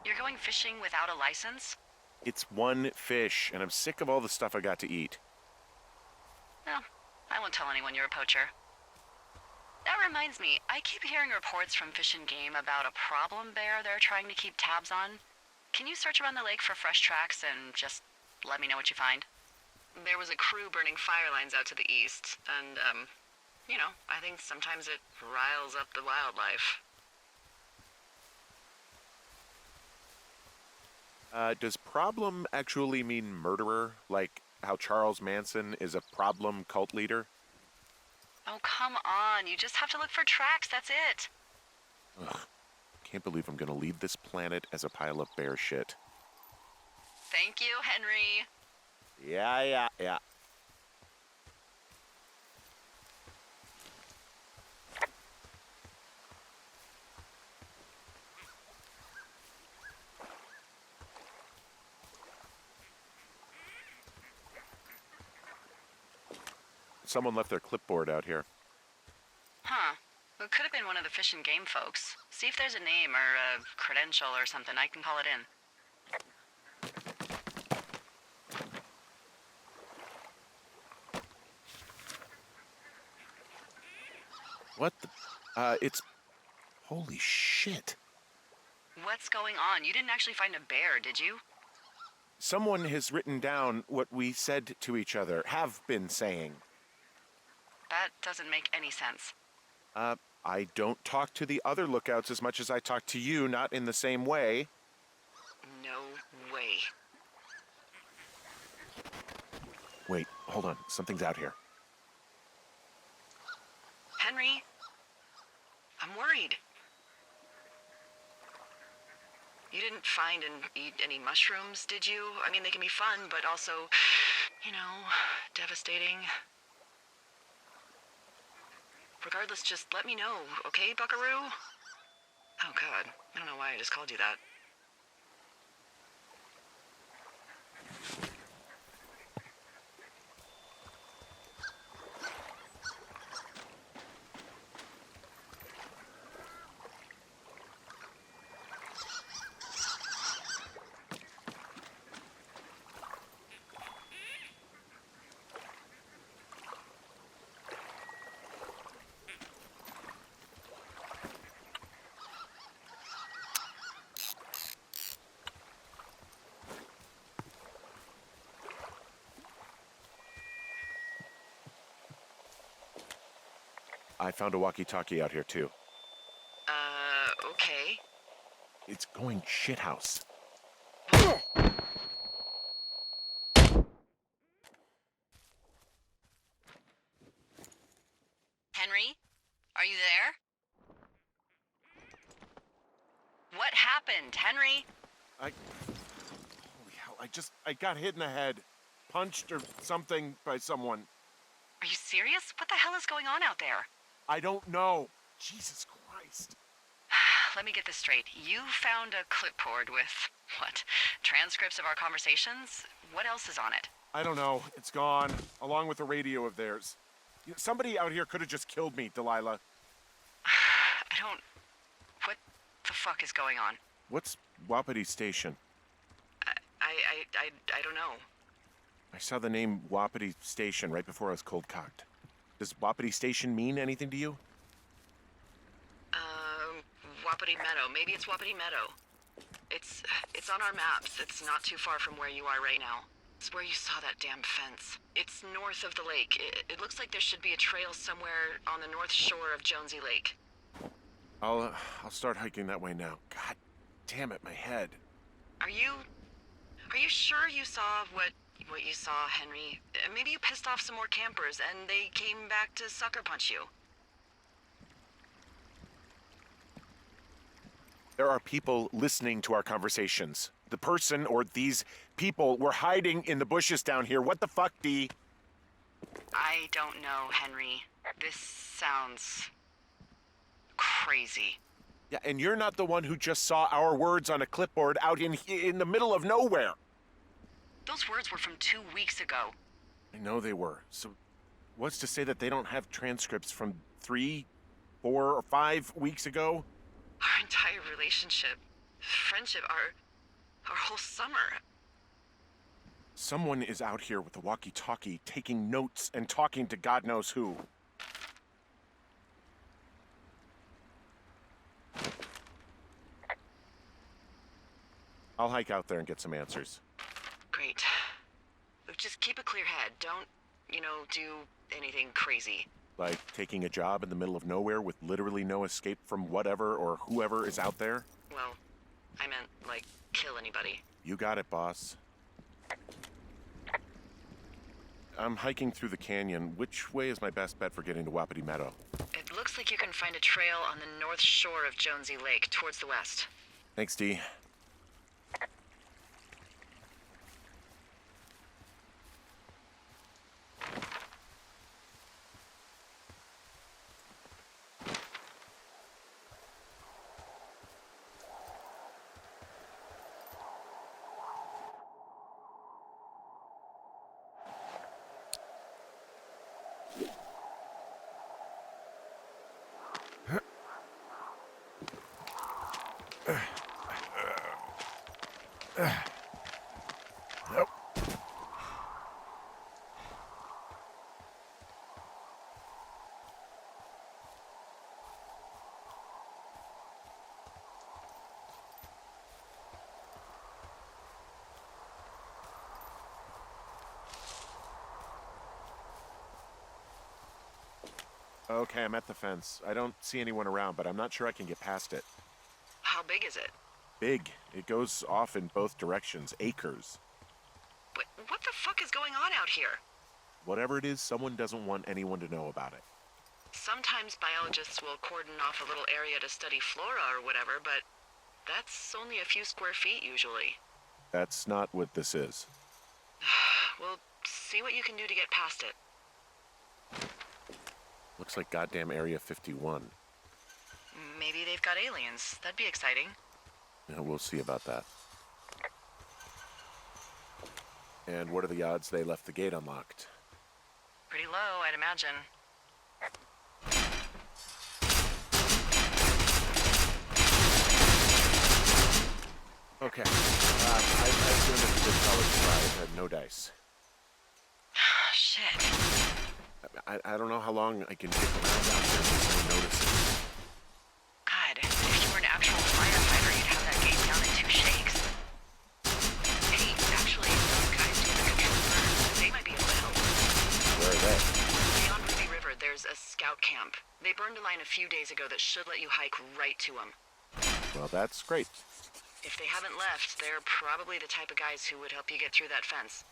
Speaker 2: You're going fishing without a license?
Speaker 1: It's one fish, and I'm sick of all the stuff I got to eat.
Speaker 2: Well, I won't tell anyone you're a poacher. That reminds me, I keep hearing reports from Fish and Game about a problem bear they're trying to keep tabs on. Can you search around the lake for fresh tracks and just let me know what you find? There was a crew burning fire lines out to the east, and, you know, I think sometimes it riles up the wildlife.
Speaker 1: Does problem actually mean murderer? Like how Charles Manson is a problem cult leader?
Speaker 2: Oh, come on. You just have to look for tracks, that's it.
Speaker 1: Ugh. Can't believe I'm gonna leave this planet as a pile of bear shit.
Speaker 2: Thank you, Henry.
Speaker 1: Yeah. Someone left their clipboard out here.
Speaker 2: Huh. It could have been one of the Fish and Game folks. See if there's a name or a credential or something. I can call it in.
Speaker 1: What the? It's... Holy shit.
Speaker 2: What's going on? You didn't actually find a bear, did you?
Speaker 1: Someone has written down what we said to each other, have been saying.
Speaker 2: That doesn't make any sense.
Speaker 1: I don't talk to the other lookouts as much as I talk to you, not in the same way.
Speaker 2: No way.
Speaker 1: Wait, hold on. Something's out here.
Speaker 2: Henry, I'm worried. You didn't find and eat any mushrooms, did you? I mean, they can be fun, but also, devastating. Regardless, just let me know, okay, buckaroo? Oh, God. I don't know why I just called you that.
Speaker 1: I found a walkie-talkie out here, too.
Speaker 2: Okay.
Speaker 1: It's going shithouse.
Speaker 2: Henry, are you there? What happened, Henry?
Speaker 1: Holy hell, I got hit in the head. Punched or something by someone.
Speaker 2: Are you serious? What the hell is going on out there?
Speaker 1: I don't know. Jesus Christ.
Speaker 2: Let me get this straight. You found a clipboard with, what, transcripts of our conversations? What else is on it?
Speaker 1: I don't know. It's gone, along with the radio of theirs. Somebody out here could have just killed me, Delilah.
Speaker 2: What the fuck is going on?
Speaker 1: What's Wapiti Station?
Speaker 2: I don't know.
Speaker 1: I saw the name Wapiti Station right before I was cold-cocked. Does Wapiti Station mean anything to you?
Speaker 2: Wapiti Meadow. Maybe it's Wapiti Meadow. It's on our maps. It's not too far from where you are right now. It's where you saw that damn fence. It's north of the lake. It looks like there should be a trail somewhere on the north shore of Jonesy Lake.
Speaker 1: I'll start hiking that way now. God damn it, my head.
Speaker 2: Are you sure you saw what you saw, Henry? Maybe you pissed off some more campers and they came back to sucker punch you.
Speaker 1: There are people listening to our conversations. The person or these people were hiding in the bushes down here. What the fuck, Dee?
Speaker 2: I don't know, Henry. This sounds crazy.
Speaker 1: Yeah, and you're not the one who just saw our words on a clipboard out in the middle of nowhere.
Speaker 2: Those words were from 2 weeks ago.
Speaker 1: I know they were. So what's to say that they don't have transcripts from 3, 4, or 5 weeks ago?
Speaker 2: Our entire relationship, friendship, our whole summer.
Speaker 1: Someone is out here with a walkie-talkie taking notes and talking to God knows who. I'll hike out there and get some answers.
Speaker 2: Great. Look, just keep a clear head. Don't, do anything crazy.
Speaker 1: Like taking a job in the middle of nowhere with literally no escape from whatever or whoever is out there?
Speaker 2: Well, I meant, kill anybody.
Speaker 1: You got it, boss. I'm hiking through the canyon. Which way is my best bet for getting to Wapiti Meadow?
Speaker 2: It looks like you can find a trail on the north shore of Jonesy Lake, towards the west.
Speaker 1: Thanks, Dee. Nope. Okay, I'm at the fence. I don't see anyone around, but I'm not sure I can get past it.
Speaker 2: How big is it?
Speaker 1: Big. It goes off in both directions. Acres.
Speaker 2: What the fuck is going on out here?
Speaker 1: Whatever it is, someone doesn't want anyone to know about it.
Speaker 2: Sometimes biologists will cordon off a little area to study flora or whatever, but that's only a few square feet usually.
Speaker 1: That's not what this is.
Speaker 2: Well, see what you can do to get past it.
Speaker 1: Looks like goddamn Area 51.
Speaker 2: Maybe they've got aliens. That'd be exciting.
Speaker 1: Yeah, we'll see about that. And what are the odds they left the gate unlocked?
Speaker 2: Pretty low, I'd imagine.
Speaker 1: Okay. I assume it's a good college try. No dice.
Speaker 2: Shit.
Speaker 1: I don't know how long I can stick around out there before someone notices.
Speaker 2: God, if you were an actual firefighter, you'd have that gate down in 2 shakes. Hey, actually, those guys doing the control burn, they might be able to help.
Speaker 1: Where are they?
Speaker 2: Beyond Ruby River, there's a scout camp. They burned a line a few days ago that should let you hike right to them.
Speaker 1: Well, that's great.
Speaker 2: If they haven't left, they're probably the type of guys who would help you get through that fence.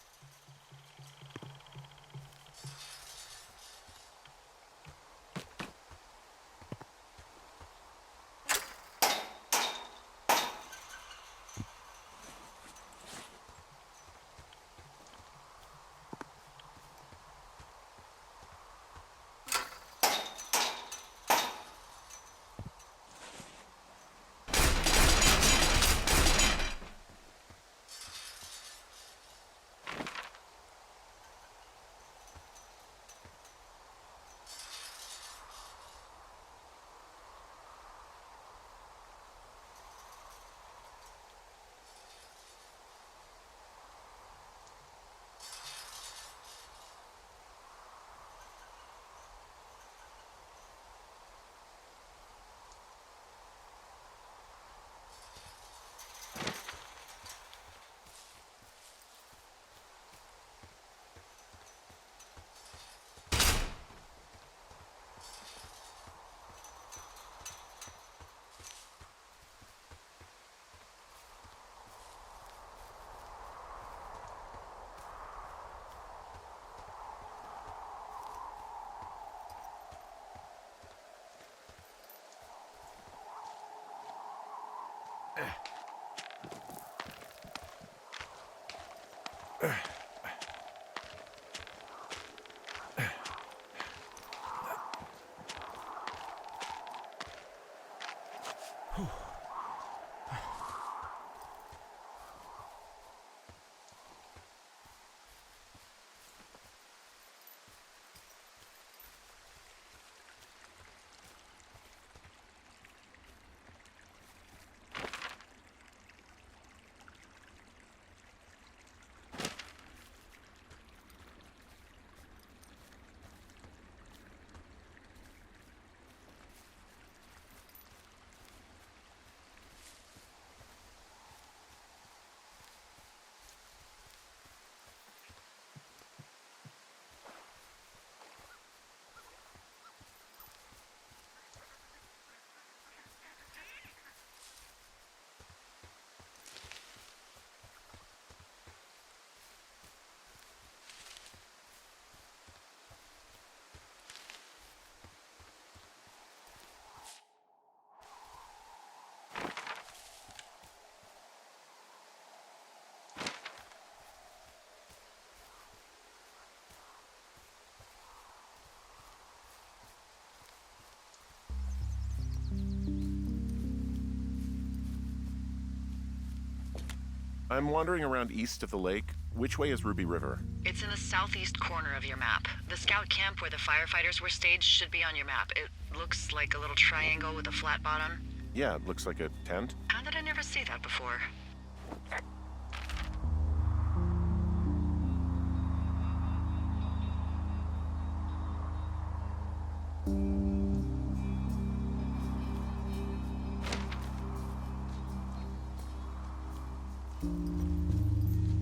Speaker 1: I'm wandering around east of the lake. Which way is Ruby River?
Speaker 2: It's in the southeast corner of your map. The scout camp where the firefighters were staged should be on your map. It looks like a little triangle with a flat bottom.
Speaker 1: Yeah, it looks like a tent.
Speaker 2: How did I never see that before?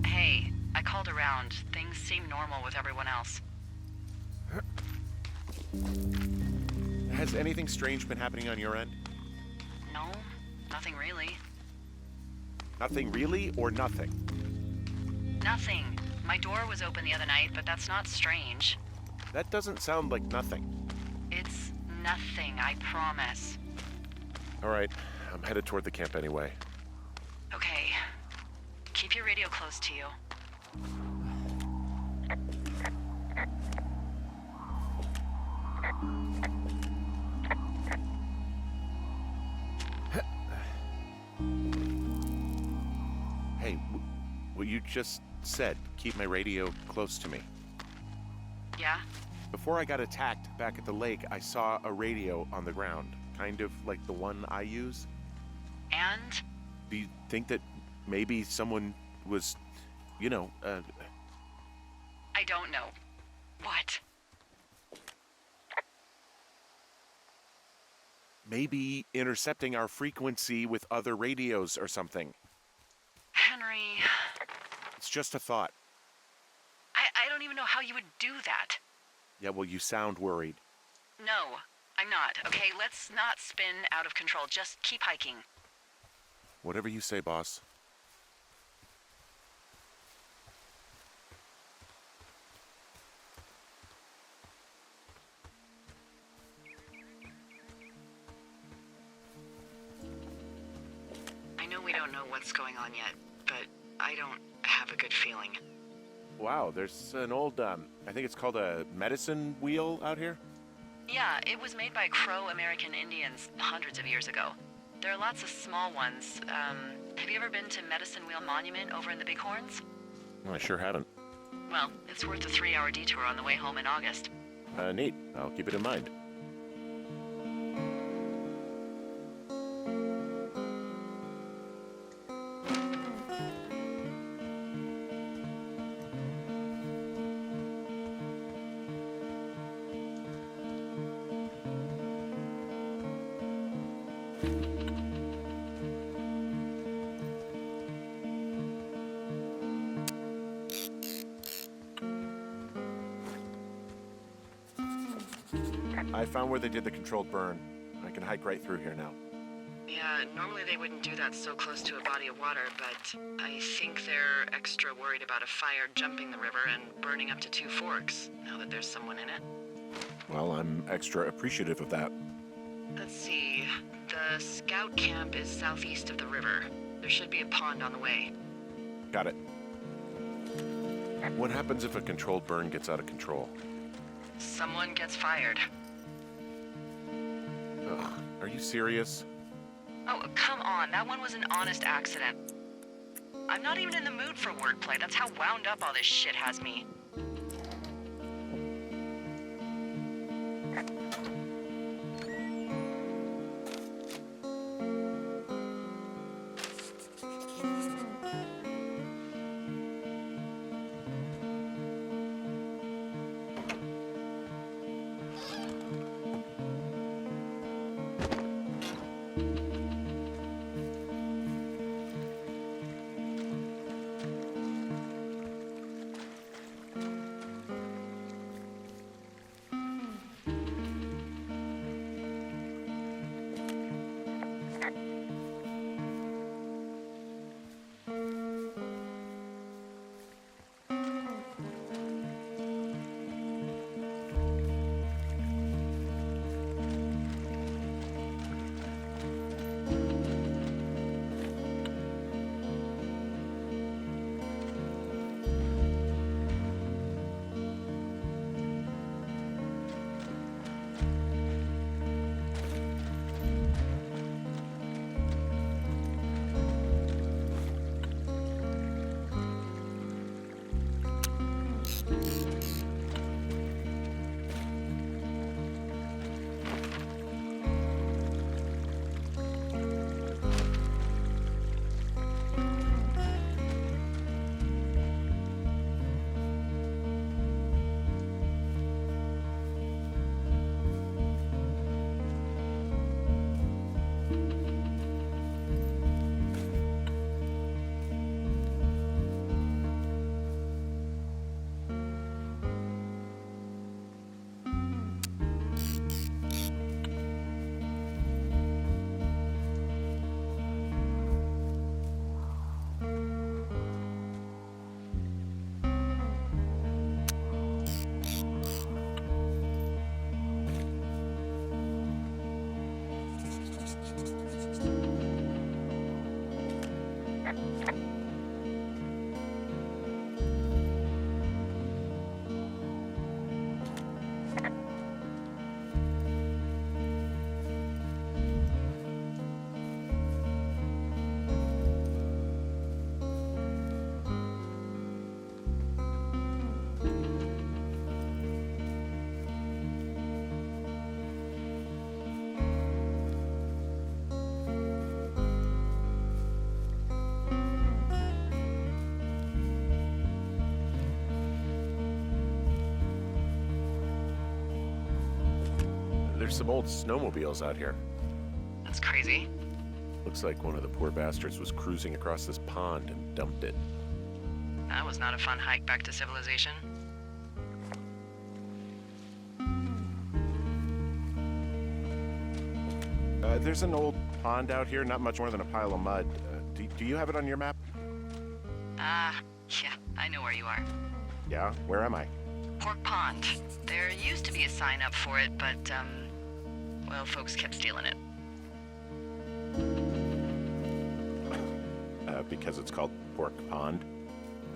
Speaker 2: Hey, I called around. Things seem normal with everyone else.
Speaker 1: Has anything strange been happening on your end?
Speaker 2: No, nothing really.
Speaker 1: Nothing really, or nothing?
Speaker 2: Nothing. My door was open the other night, but that's not strange.
Speaker 1: That doesn't sound like nothing.
Speaker 2: It's nothing, I promise.
Speaker 1: All right, I'm headed toward the camp anyway.
Speaker 2: Okay. Keep your radio close to you.
Speaker 1: Hey, what you just said, keep my radio close to me.
Speaker 2: Yeah?
Speaker 1: Before I got attacked back at the lake, I saw a radio on the ground, kind of like the one I use.
Speaker 2: And?
Speaker 1: Do you think that maybe someone was,
Speaker 2: I don't know. What?
Speaker 1: maybe intercepting our frequency with other radios or something?
Speaker 2: Henry,
Speaker 1: It's just a thought.
Speaker 2: I don't even know how you would do that.
Speaker 1: Yeah, well, you sound worried.
Speaker 2: No, I'm not. Okay, let's not spin out of control. Just keep hiking.
Speaker 1: Whatever you say, boss.
Speaker 2: I know we don't know what's going on yet, but I don't have a good feeling.
Speaker 1: Wow, there's an old, I think it's called a medicine wheel out here?
Speaker 2: Yeah, it was made by Crow American Indians hundreds of years ago. There are lots of small ones. Have you ever been to Medicine Wheel Monument over in the Bighorns?
Speaker 1: I sure haven't.
Speaker 2: Well, it's worth a 3-hour detour on the way home in August.
Speaker 1: Neat. I'll keep it in mind. I found where they did the controlled burn. I can hike right through here now.
Speaker 2: Yeah, normally they wouldn't do that so close to a body of water, but I think they're extra worried about a fire jumping the river and burning up to 2 forks, now that there's someone in it.
Speaker 1: Well, I'm extra appreciative of that.
Speaker 2: Let's see. The scout camp is southeast of the river. There should be a pond on the way.
Speaker 1: Got it. What happens if a controlled burn gets out of control?
Speaker 2: Someone gets fired.
Speaker 1: Ugh, are you serious?
Speaker 2: Oh, come on. That one was an honest accident. I'm not even in the mood for wordplay. That's how wound up all this shit has me.
Speaker 1: There's some old snowmobiles out here.
Speaker 2: That's crazy.
Speaker 1: Looks like one of the poor bastards was cruising across this pond and dumped it.
Speaker 2: That was not a fun hike back to civilization.
Speaker 1: There's an old pond out here, not much more than a pile of mud. Do you have it on your map?
Speaker 2: Yeah, I know where you are.
Speaker 1: Yeah? Where am I?
Speaker 2: Pork Pond. There used to be a sign up for it, but, well, folks kept stealing it.
Speaker 1: Because it's called Pork Pond?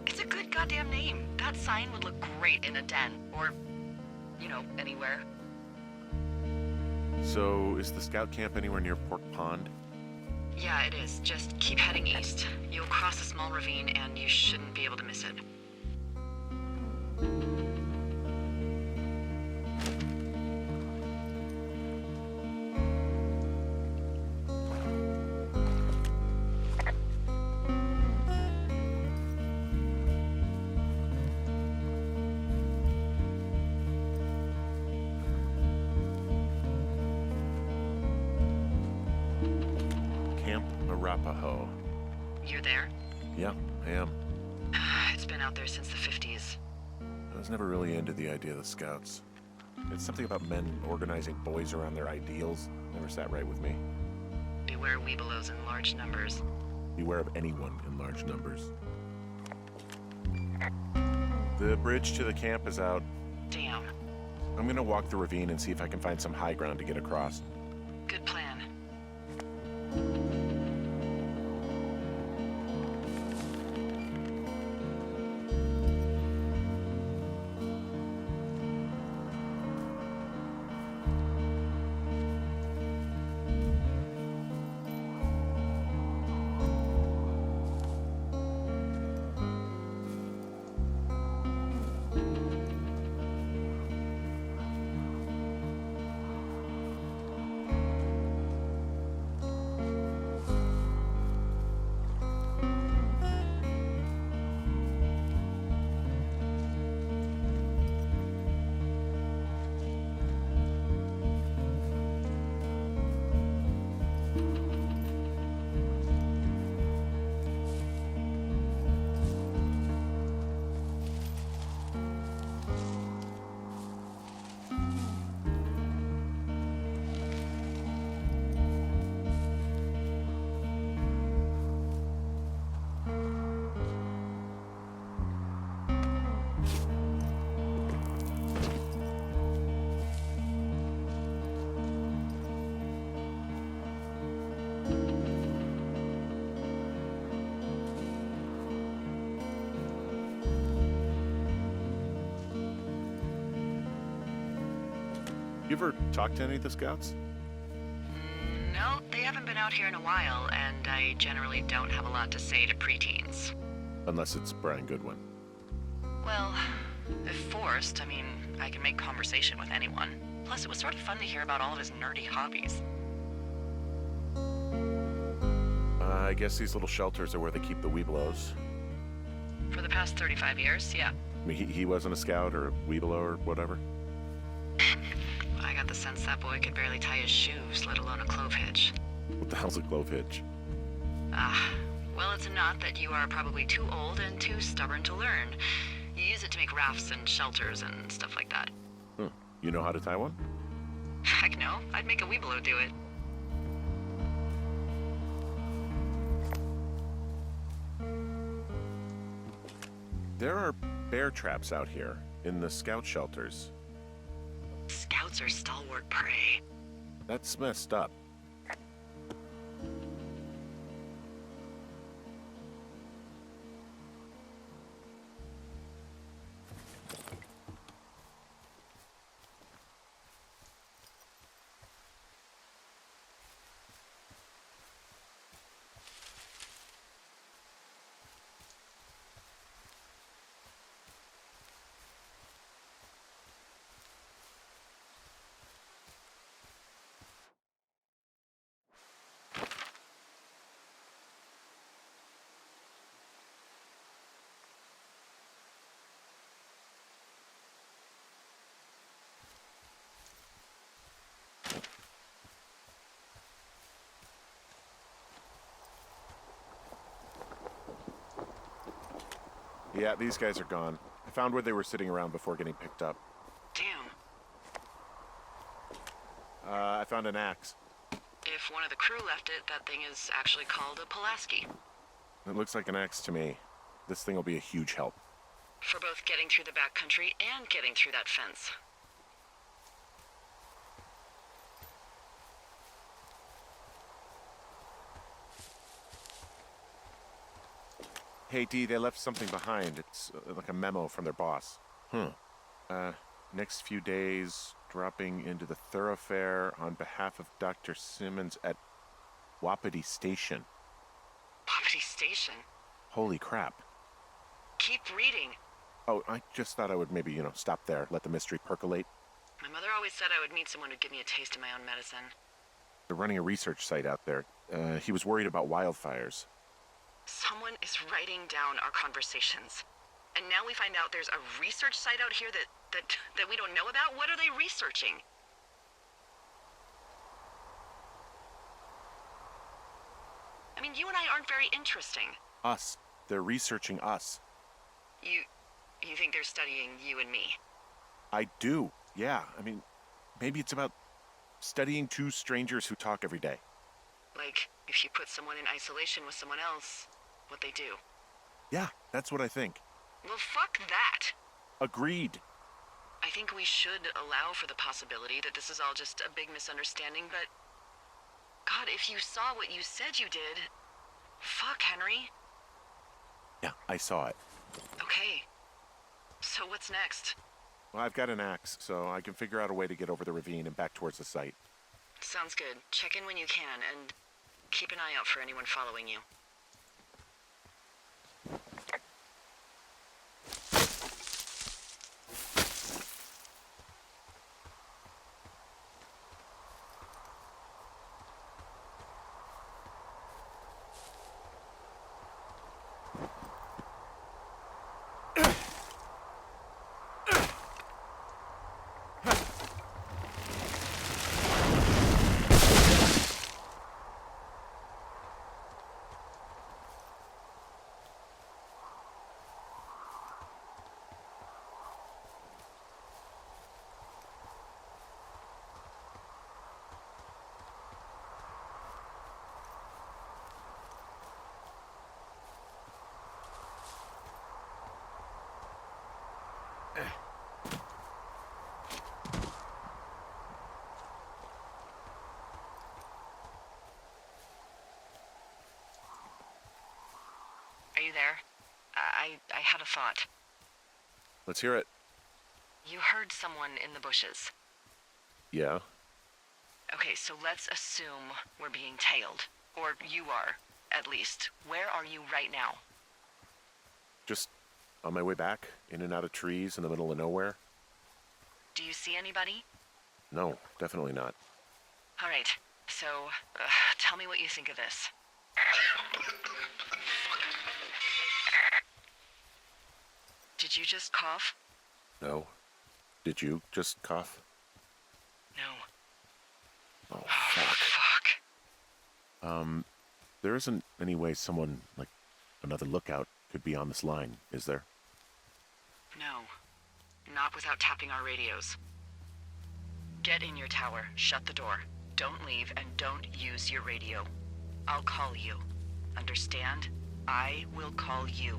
Speaker 2: It's a good goddamn name. That sign would look great in a den, or, anywhere.
Speaker 1: So, is the scout camp anywhere near Pork Pond?
Speaker 2: Yeah, it is. Just keep heading east. You'll cross a small ravine, and you shouldn't be able to miss it.
Speaker 1: Camp Arapaho.
Speaker 2: You're there?
Speaker 1: Yeah, I am.
Speaker 2: It's been out there since the 50s.
Speaker 1: I was never really into the idea of the scouts. It's something about men organizing boys around their ideals. Never sat right with me.
Speaker 2: Beware weebelows in large numbers.
Speaker 1: Beware of anyone in large numbers. The bridge to the camp is out.
Speaker 2: Damn.
Speaker 1: I'm gonna walk the ravine and see if I can find some high ground to get across.
Speaker 2: Good plan.
Speaker 1: You ever talked to any of the scouts?
Speaker 2: No, they haven't been out here in a while, and I generally don't have a lot to say to preteens.
Speaker 1: Unless it's Brian Goodwin.
Speaker 2: Well, if forced, I can make conversation with anyone. Plus, it was sort of fun to hear about all of his nerdy hobbies.
Speaker 1: I guess these little shelters are where they keep the weebelows.
Speaker 2: For the past 35 years, yeah.
Speaker 1: I mean, he wasn't a scout or a weebelow or whatever?
Speaker 2: I got the sense that boy could barely tie his shoes, let alone a clove hitch.
Speaker 1: What the hell's a clove hitch?
Speaker 2: Well, it's a knot that you are probably too old and too stubborn to learn. You use it to make rafts and shelters and stuff like that.
Speaker 1: You know how to tie one?
Speaker 2: Heck no, I'd make a weebelow do it.
Speaker 1: There are bear traps out here in the scout shelters.
Speaker 2: Scouts are stalwart prey.
Speaker 1: That's messed up. Yeah, these guys are gone. I found where they were sitting around before getting picked up.
Speaker 2: Damn.
Speaker 1: I found an axe.
Speaker 2: If one of the crew left it, that thing is actually called a Pulaski.
Speaker 1: It looks like an axe to me. This thing will be a huge help.
Speaker 2: For both getting through the backcountry and getting through that fence.
Speaker 1: Hey, D, they left something behind. It's like a memo from their boss. Next few days, dropping into the thoroughfare on behalf of Dr. Simmons at Wapiti Station.
Speaker 2: Wapiti Station?
Speaker 1: Holy crap.
Speaker 2: Keep reading.
Speaker 1: Oh, I just thought I would maybe, stop there, let the mystery percolate.
Speaker 2: My mother always said I would meet someone who'd give me a taste of my own medicine.
Speaker 1: They're running a research site out there. He was worried about wildfires.
Speaker 2: Someone is writing down our conversations. And now we find out there's a research site out here that we don't know about? What are they researching? I mean, you and I aren't very interesting.
Speaker 1: Us. They're researching us.
Speaker 2: You think they're studying you and me?
Speaker 1: I do, yeah. I mean, maybe it's about studying two strangers who talk every day.
Speaker 2: Like, if you put someone in isolation with someone else, what they do.
Speaker 1: Yeah, that's what I think.
Speaker 2: Well, fuck that.
Speaker 1: Agreed.
Speaker 2: I think we should allow for the possibility that this is all just a big misunderstanding, but... God, if you saw what you said you did... Fuck, Henry.
Speaker 1: Yeah, I saw it.
Speaker 2: Okay. So what's next?
Speaker 1: Well, I've got an axe, so I can figure out a way to get over the ravine and back towards the site.
Speaker 2: Sounds good. Check in when you can, and keep an eye out for anyone following you. Are you there? I had a thought.
Speaker 1: Let's hear it.
Speaker 2: You heard someone in the bushes.
Speaker 1: Yeah?
Speaker 2: Okay, so let's assume we're being tailed. Or you are, at least. Where are you right now?
Speaker 1: Just on my way back, in and out of trees in the middle of nowhere.
Speaker 2: Do you see anybody?
Speaker 1: No, definitely not.
Speaker 2: All right, so tell me what you think of this. Did you just cough?
Speaker 1: No. Did you just cough?
Speaker 2: No.
Speaker 1: Oh, fuck.
Speaker 2: Fuck.
Speaker 1: There isn't any way someone, like another lookout, could be on this line, is there?
Speaker 2: No. Not without tapping our radios. Get in your tower, shut the door. Don't leave, and don't use your radio. I'll call you. Understand? I will call you.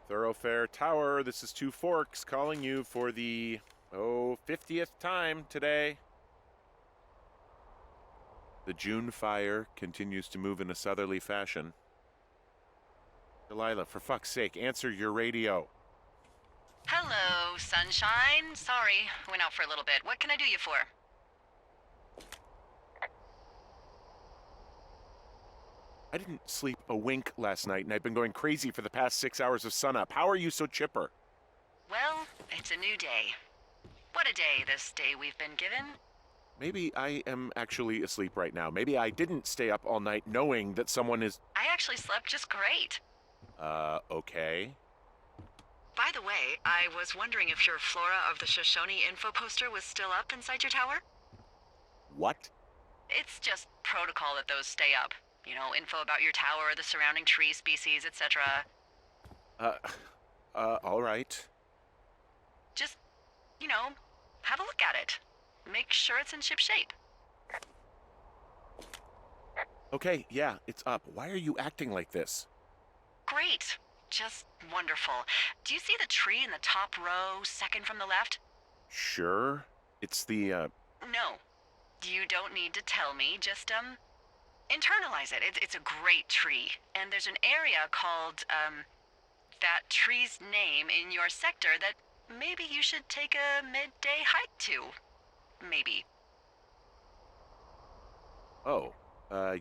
Speaker 1: Thoroughfare Tower, this is Two Forks calling you for the, 50th time today. The June fire continues to move in a southerly fashion. Delilah, for fuck's sake, answer your radio.
Speaker 2: Hello, sunshine. Sorry, went out for a little bit. What can I do you for?
Speaker 1: I didn't sleep a wink last night, and I've been going crazy for the past 6 hours of sunup. How are you so chipper?
Speaker 2: Well, it's a new day. What a day, this day we've been given.
Speaker 1: Maybe I am actually asleep right now. Maybe I didn't stay up all night knowing that someone is...
Speaker 2: I actually slept just great.
Speaker 1: Okay.
Speaker 2: By the way, I was wondering if your Flora of the Shoshone info poster was still up inside your tower?
Speaker 1: What?
Speaker 2: It's just protocol that those stay up. You know, info about your tower, the surrounding tree species, etc.
Speaker 1: All right.
Speaker 2: Just, you know, have a look at it. Make sure it's in ship shape.
Speaker 1: Okay, yeah, it's up. Why are you acting like this?
Speaker 2: Great. Just wonderful. Do you see the tree in the top row, second from the left?
Speaker 1: Sure. It's the,
Speaker 2: No. You don't need to tell me. Just, internalize it. It's a great tree. And there's an area called, that tree's name in your sector that maybe you should take a midday hike to. Maybe.
Speaker 1: Oh,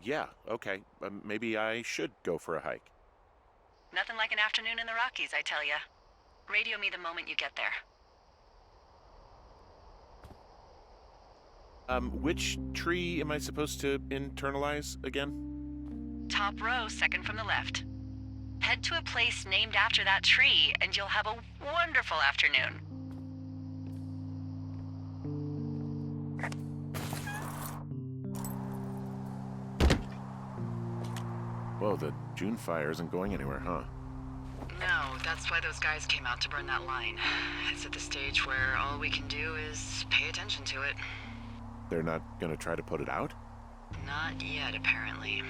Speaker 1: yeah, okay. Maybe I should go for a hike.
Speaker 2: Nothing like an afternoon in the Rockies, I tell ya. Radio me the moment you get there.
Speaker 1: Which tree am I supposed to internalize again?
Speaker 2: Top row, second from the left. Head to a place named after that tree, and you'll have a wonderful afternoon.
Speaker 1: Whoa, the June fire isn't going anywhere, huh?
Speaker 2: No, that's why those guys came out to burn that line. It's at the stage where all we can do is pay attention to it.
Speaker 1: They're not gonna try to put it out?
Speaker 2: Not yet, apparently.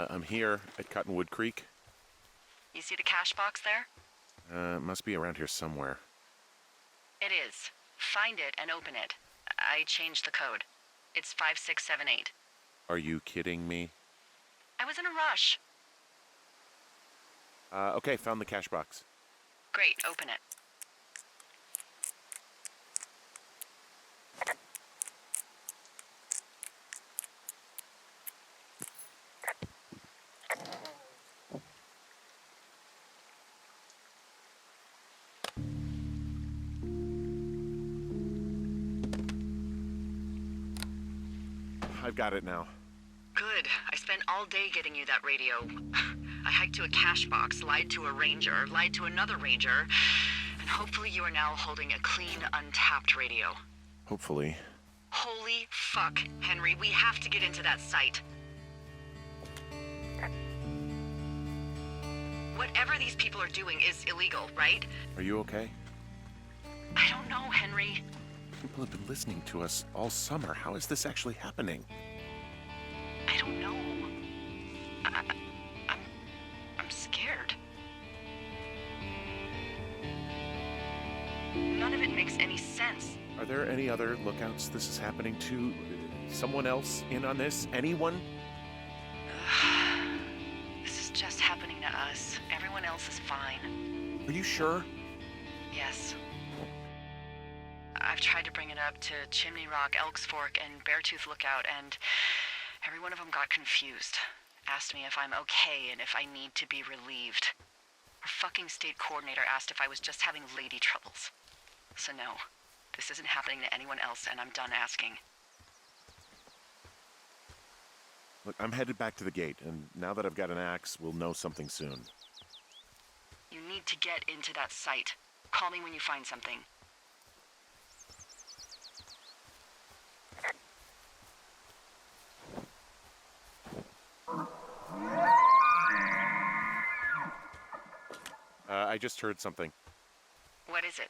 Speaker 1: I'm here at Cottonwood Creek.
Speaker 2: You see the cash box there?
Speaker 1: It must be around here somewhere.
Speaker 2: It is. Find it and open it. I changed the code. It's 5678.
Speaker 1: Are you kidding me?
Speaker 2: I was in a rush.
Speaker 1: Okay, found the cash box.
Speaker 2: Great, open it.
Speaker 1: I've got it now.
Speaker 2: Good. I spent all day getting you that radio. I hiked to a cash box, lied to a ranger, lied to another ranger, and hopefully you are now holding a clean, untapped radio.
Speaker 1: Hopefully.
Speaker 2: Holy fuck, Henry, we have to get into that site. Whatever these people are doing is illegal, right?
Speaker 1: Are you okay?
Speaker 2: I don't know, Henry.
Speaker 1: People have been listening to us all summer. How is this actually happening?
Speaker 2: I don't know. I'm scared. None of it makes any sense.
Speaker 1: Are there any other lookouts this is happening to? Someone else in on this? Anyone?
Speaker 2: This is just happening to us. Everyone else is fine.
Speaker 1: Are you sure?
Speaker 2: Yes. I've tried to bring it up to Chimney Rock, Elks Fork, and Beartooth Lookout, and every one of them got confused. Asked me if I'm okay and if I need to be relieved. Our fucking state coordinator asked if I was just having lady troubles. So no, this isn't happening to anyone else, and I'm done asking.
Speaker 1: Look, I'm headed back to the gate, and now that I've got an axe, we'll know something soon.
Speaker 2: You need to get into that site. Call me when you find something.
Speaker 1: I just heard something.
Speaker 2: What is it?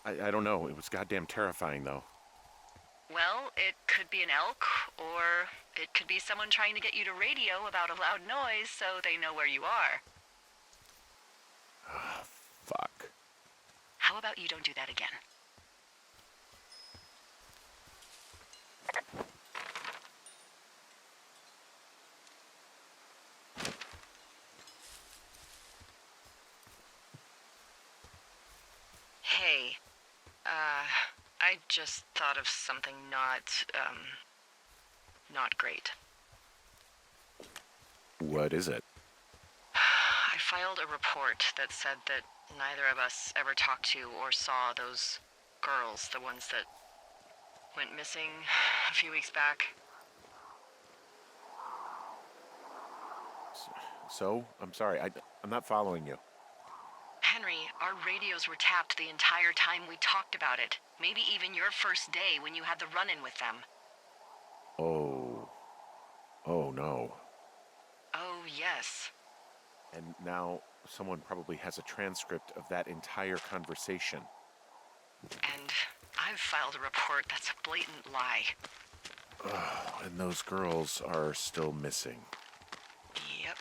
Speaker 1: I don't know. It was goddamn terrifying, though.
Speaker 2: Well, it could be an elk, or it could be someone trying to get you to radio about a loud noise so they know where you are.
Speaker 1: Fuck.
Speaker 2: How about you don't do that again? Hey, I just thought of something not great.
Speaker 1: What is it?
Speaker 2: I filed a report that said that neither of us ever talked to or saw those girls, the ones that went missing a few weeks back.
Speaker 1: So? I'm sorry. I'm not following you.
Speaker 2: Henry, our radios were tapped the entire time we talked about it. Maybe even your first day when you had the run-in with them.
Speaker 1: Oh. Oh, no.
Speaker 2: Oh, yes.
Speaker 1: And now someone probably has a transcript of that entire conversation.
Speaker 2: And I've filed a report that's a blatant lie.
Speaker 1: Oh, and those girls are still missing.
Speaker 2: Yep.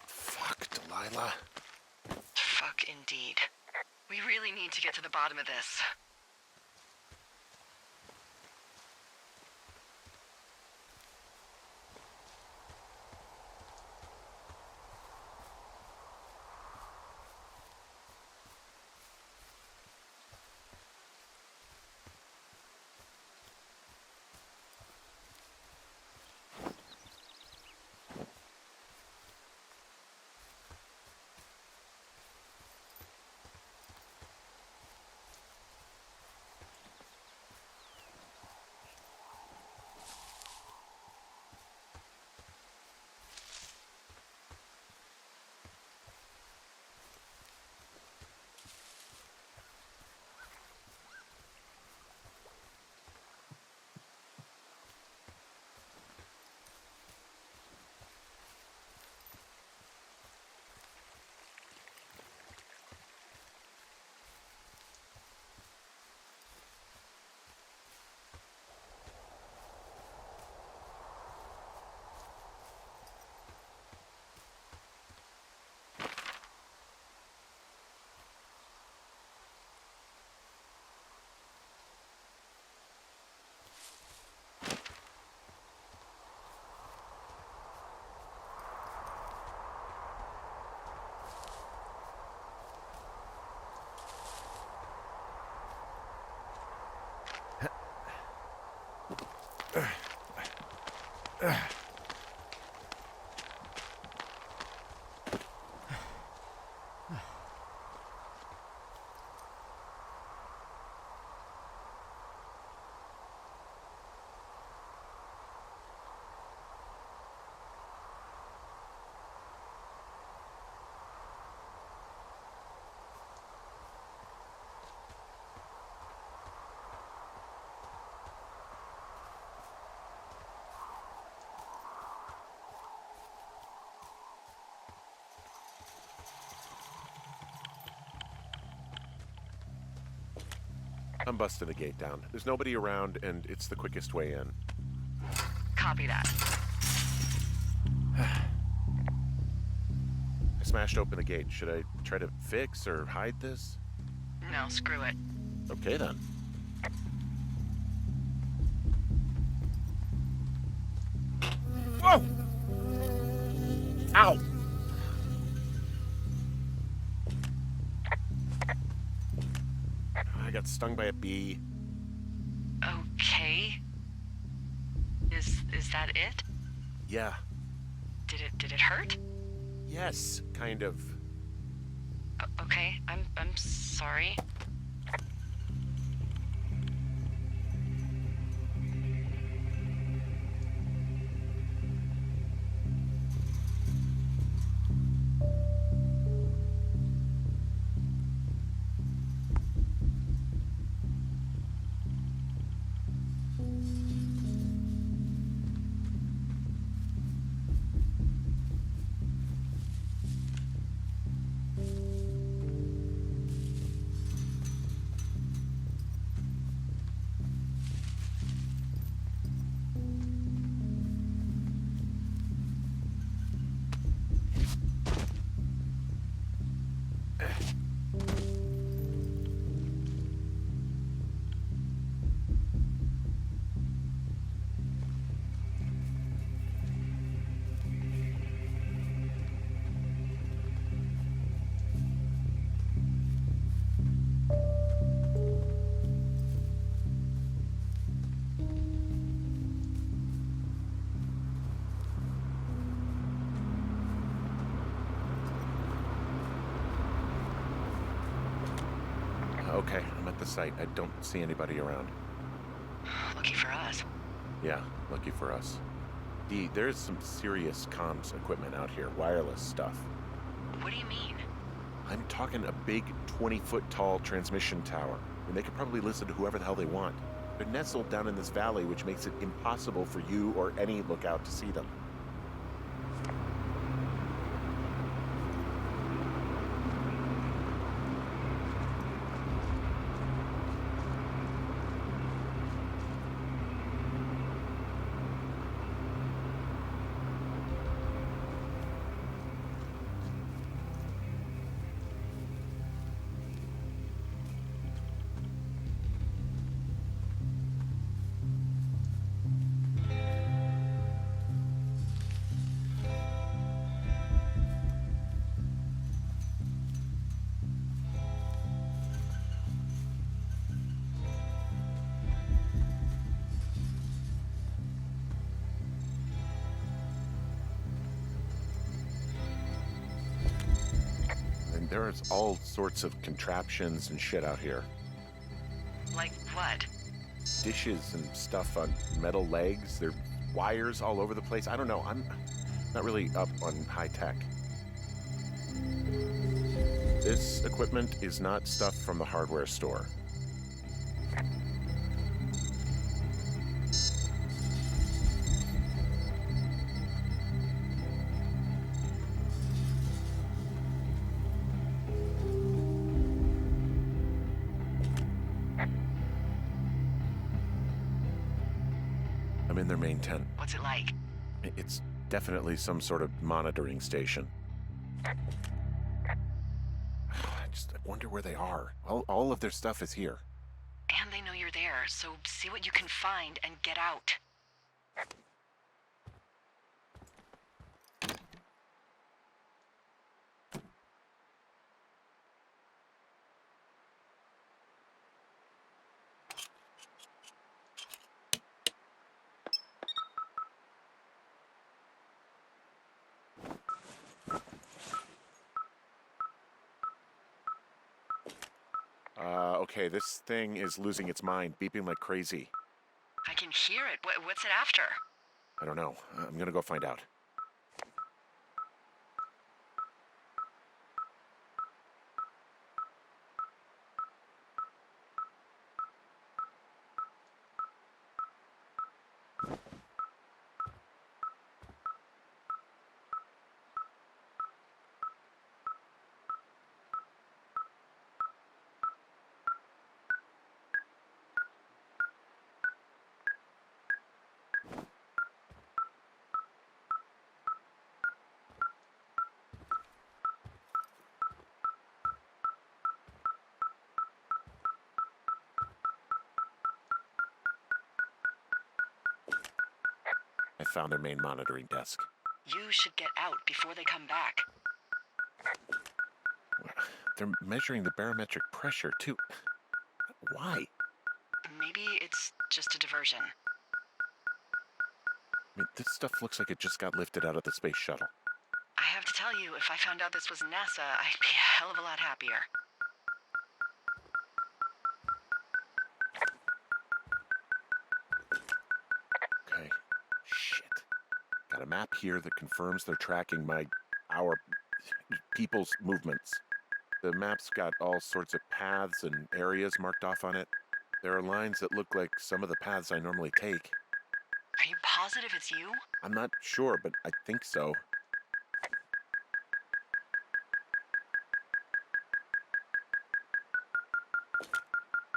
Speaker 1: Fuck, Delilah.
Speaker 2: Fuck indeed. We really need to get to the bottom of this.
Speaker 1: I'm busting the gate down. There's nobody around, and it's the quickest way in.
Speaker 2: Copy that.
Speaker 1: I smashed open the gate. Should I try to fix or hide this?
Speaker 2: No, screw it.
Speaker 1: Okay, then. Whoa! Ow! I got stung by a bee.
Speaker 2: Okay. Is that it?
Speaker 1: Yeah.
Speaker 2: Did it hurt?
Speaker 1: Yes, kind of.
Speaker 2: Okay, I'm sorry.
Speaker 1: Okay, I'm at the site. I don't see anybody around.
Speaker 2: Lucky for us.
Speaker 1: Yeah, lucky for us. There's some serious comms equipment out here, wireless stuff.
Speaker 2: What do you mean?
Speaker 1: I'm talking a big 20-foot tall transmission tower, and they could probably listen to whoever the hell they want. They're nestled down in this valley, which makes it impossible for you or any lookout to see them. And there's all sorts of contraptions and shit out here.
Speaker 2: Like what?
Speaker 1: Dishes and stuff on metal legs. There are wires all over the place. I don't know. I'm not really up on high tech. This equipment is not stuff from the hardware store. I'm in their main tent.
Speaker 2: What's it like?
Speaker 1: It's definitely some sort of monitoring station. I wonder where they are. All of their stuff is here.
Speaker 2: And they know you're there, so see what you can find and get out.
Speaker 1: Okay, this thing is losing its mind, beeping like crazy.
Speaker 2: I can hear it. What's it after?
Speaker 1: I don't know. I'm gonna go find out. found their main monitoring desk.
Speaker 2: You should get out before they come back.
Speaker 1: They're measuring the barometric pressure, too. Why?
Speaker 2: Maybe it's just a diversion.
Speaker 1: I mean, this stuff looks like it just got lifted out of the space shuttle.
Speaker 2: I have to tell you, if I found out this was NASA, I'd be a hell of a lot happier.
Speaker 1: Okay. Shit. Got a map here that confirms they're tracking our people's movements. The map's got all sorts of paths and areas marked off on it. There are lines that look like some of the paths I normally take.
Speaker 2: Are you positive it's you?
Speaker 1: I'm not sure, but I think so.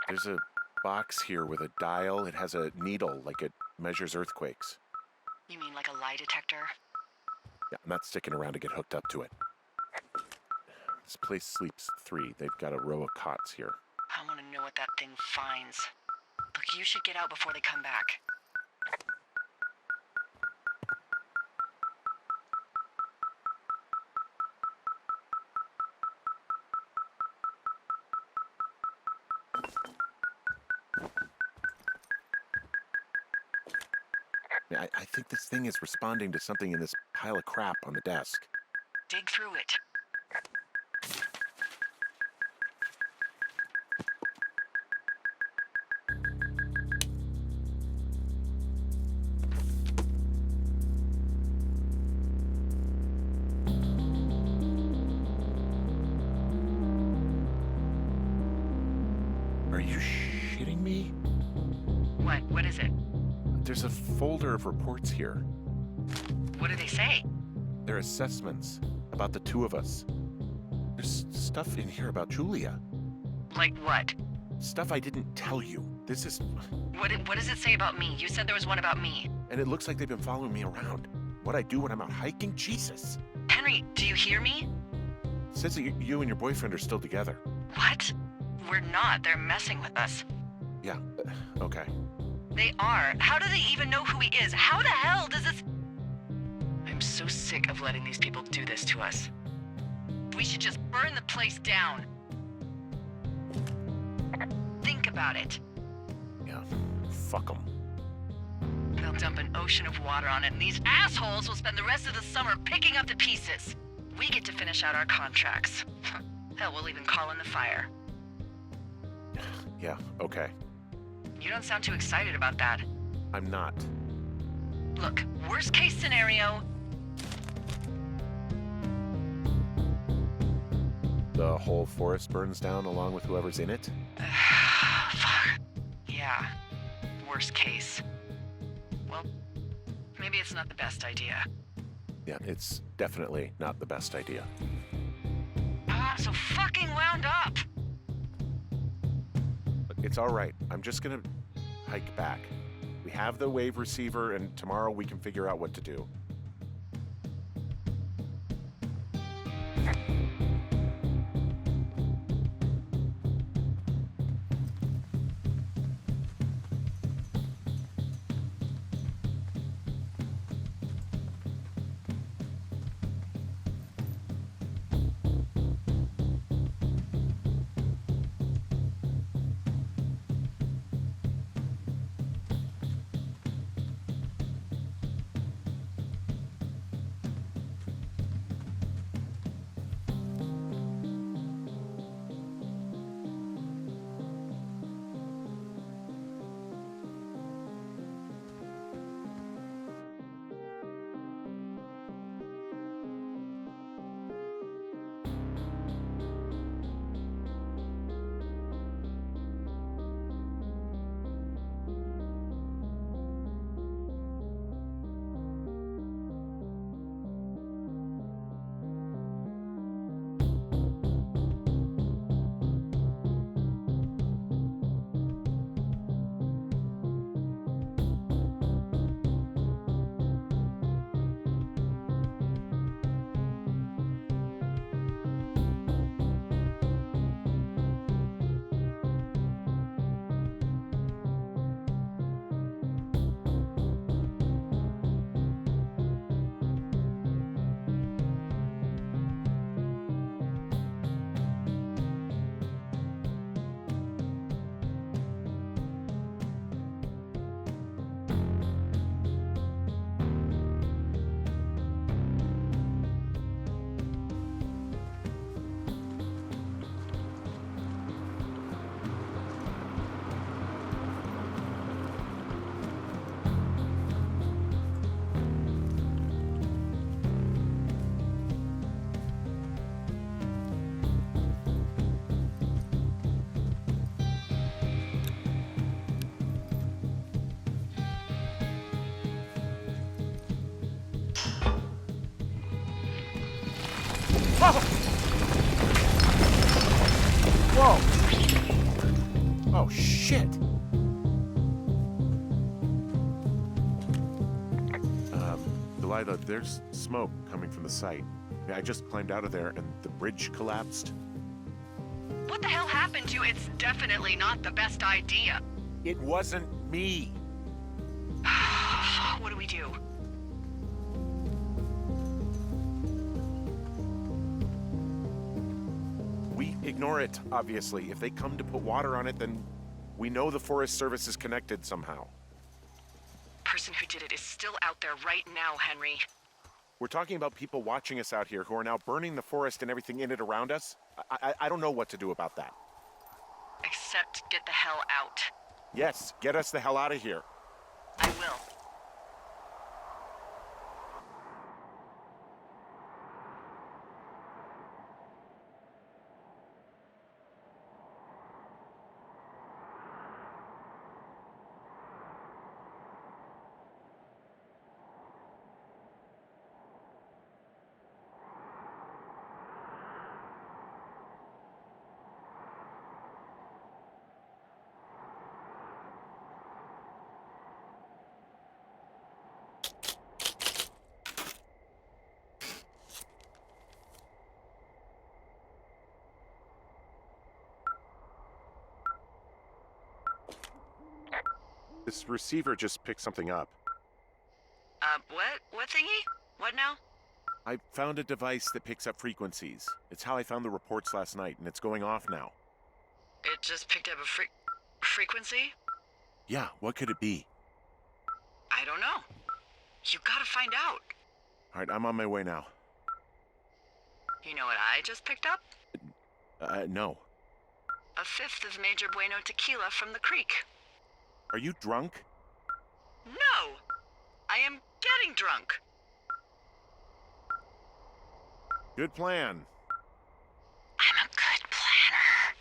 Speaker 1: There's a box here with a dial. It has a needle, like it measures earthquakes.
Speaker 2: You mean like a lie detector?
Speaker 1: Yeah, I'm not sticking around to get hooked up to it. This place sleeps 3. They've got a row of cots here.
Speaker 2: I want to know what that thing finds. Look, you should get out before they come back.
Speaker 1: I think this thing is responding to something in this pile of crap on the desk.
Speaker 2: Dig through it.
Speaker 1: Are you shitting me?
Speaker 2: What? What is it?
Speaker 1: There's a folder of reports here.
Speaker 2: What do they say?
Speaker 1: They're assessments about the two of us. There's stuff in here about Julia.
Speaker 2: Like what?
Speaker 1: Stuff I didn't tell you. This is...
Speaker 2: What does it say about me? You said there was one about me.
Speaker 1: And it looks like they've been following me around. What I do when I'm out hiking? Jesus.
Speaker 2: Henry, do you hear me?
Speaker 1: It says that you and your boyfriend are still together.
Speaker 2: What? We're not. They're messing with us.
Speaker 1: Yeah, okay.
Speaker 2: They are. How do they even know who he is? How the hell does this... I'm so sick of letting these people do this to us. We should just burn the place down. Think about it.
Speaker 1: Yeah, fuck them.
Speaker 2: They'll dump an ocean of water on it, and these assholes will spend the rest of the summer picking up the pieces. We get to finish out our contracts. Hell, we'll even call in the fire.
Speaker 1: Yeah, okay.
Speaker 2: You don't sound too excited about that.
Speaker 1: I'm not.
Speaker 2: Look, worst case scenario...
Speaker 1: The whole forest burns down along with whoever's in it?
Speaker 2: Fuck. Yeah. Worst case. Well, maybe it's not the best idea.
Speaker 1: Yeah, it's definitely not the best idea.
Speaker 2: I'm so fucking wound up!
Speaker 1: It's all right. I'm just gonna hike back. We have the wave receiver, and tomorrow we can figure out what to do. Whoa! Oh, shit! Delilah, there's smoke coming from the site. I just climbed out of there and the bridge collapsed.
Speaker 2: What the hell happened to you? It's definitely not the best idea.
Speaker 1: It wasn't me.
Speaker 2: What do we do?
Speaker 1: We ignore it, obviously. If they come to put water on it, then we know the Forest Service is connected somehow.
Speaker 2: Person who did it is still out there right now, Henry.
Speaker 1: We're talking about people watching us out here who are now burning the forest and everything in it around us. I don't know what to do about that.
Speaker 2: Except get the hell out.
Speaker 1: Yes, get us the hell out of here.
Speaker 2: I will.
Speaker 1: This receiver just picked something up.
Speaker 2: What? What thingy? What now?
Speaker 1: I found a device that picks up frequencies. It's how I found the reports last night, and it's going off now.
Speaker 2: It just picked up a frequency?
Speaker 1: Yeah, what could it be?
Speaker 2: I don't know. You gotta find out.
Speaker 1: All right, I'm on my way now.
Speaker 2: You know what I just picked up?
Speaker 1: No.
Speaker 2: A fifth of Major Bueno tequila from the creek.
Speaker 1: Are you drunk?
Speaker 2: No! I am getting drunk.
Speaker 1: Good plan.
Speaker 2: I'm a good planner.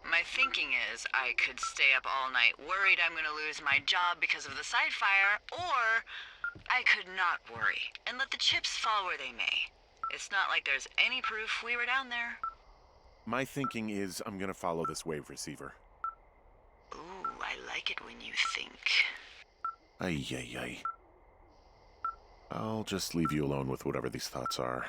Speaker 2: My thinking is I could stay up all night worried I'm gonna lose my job because of the side fire, or I could not worry and let the chips fall where they may. It's not like there's any proof we were down there.
Speaker 1: My thinking is I'm gonna follow this wave receiver.
Speaker 2: Ooh, I like it when you think.
Speaker 1: Ay, ay, ay. I'll just leave you alone with whatever these thoughts are.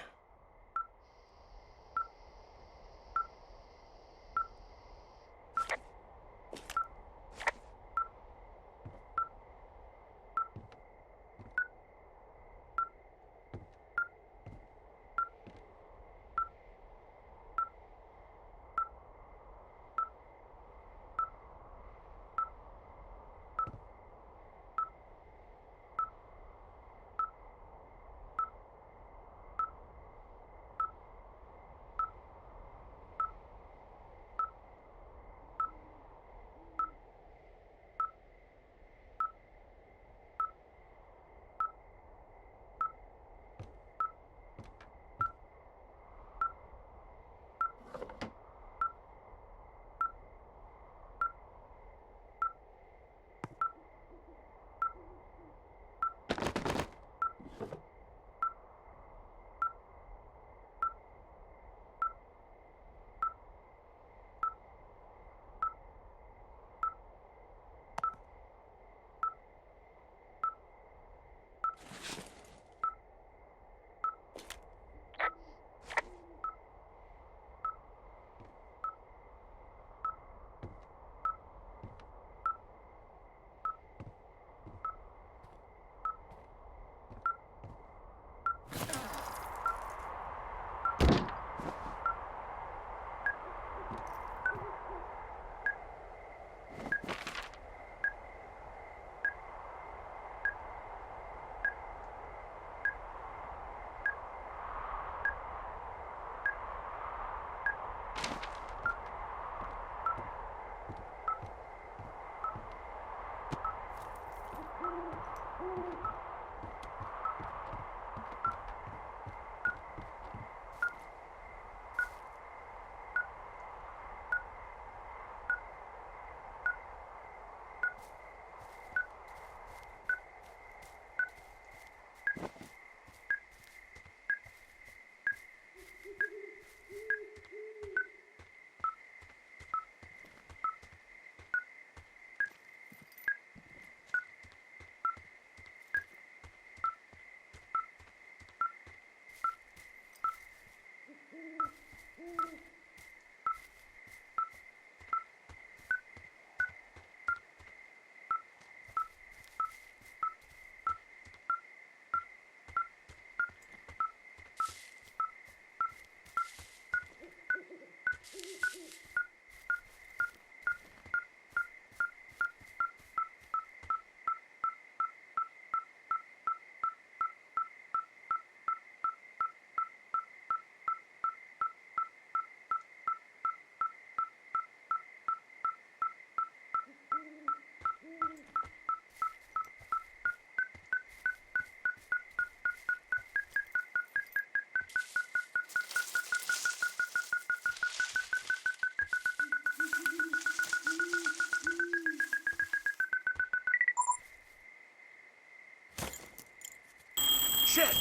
Speaker 1: Shit!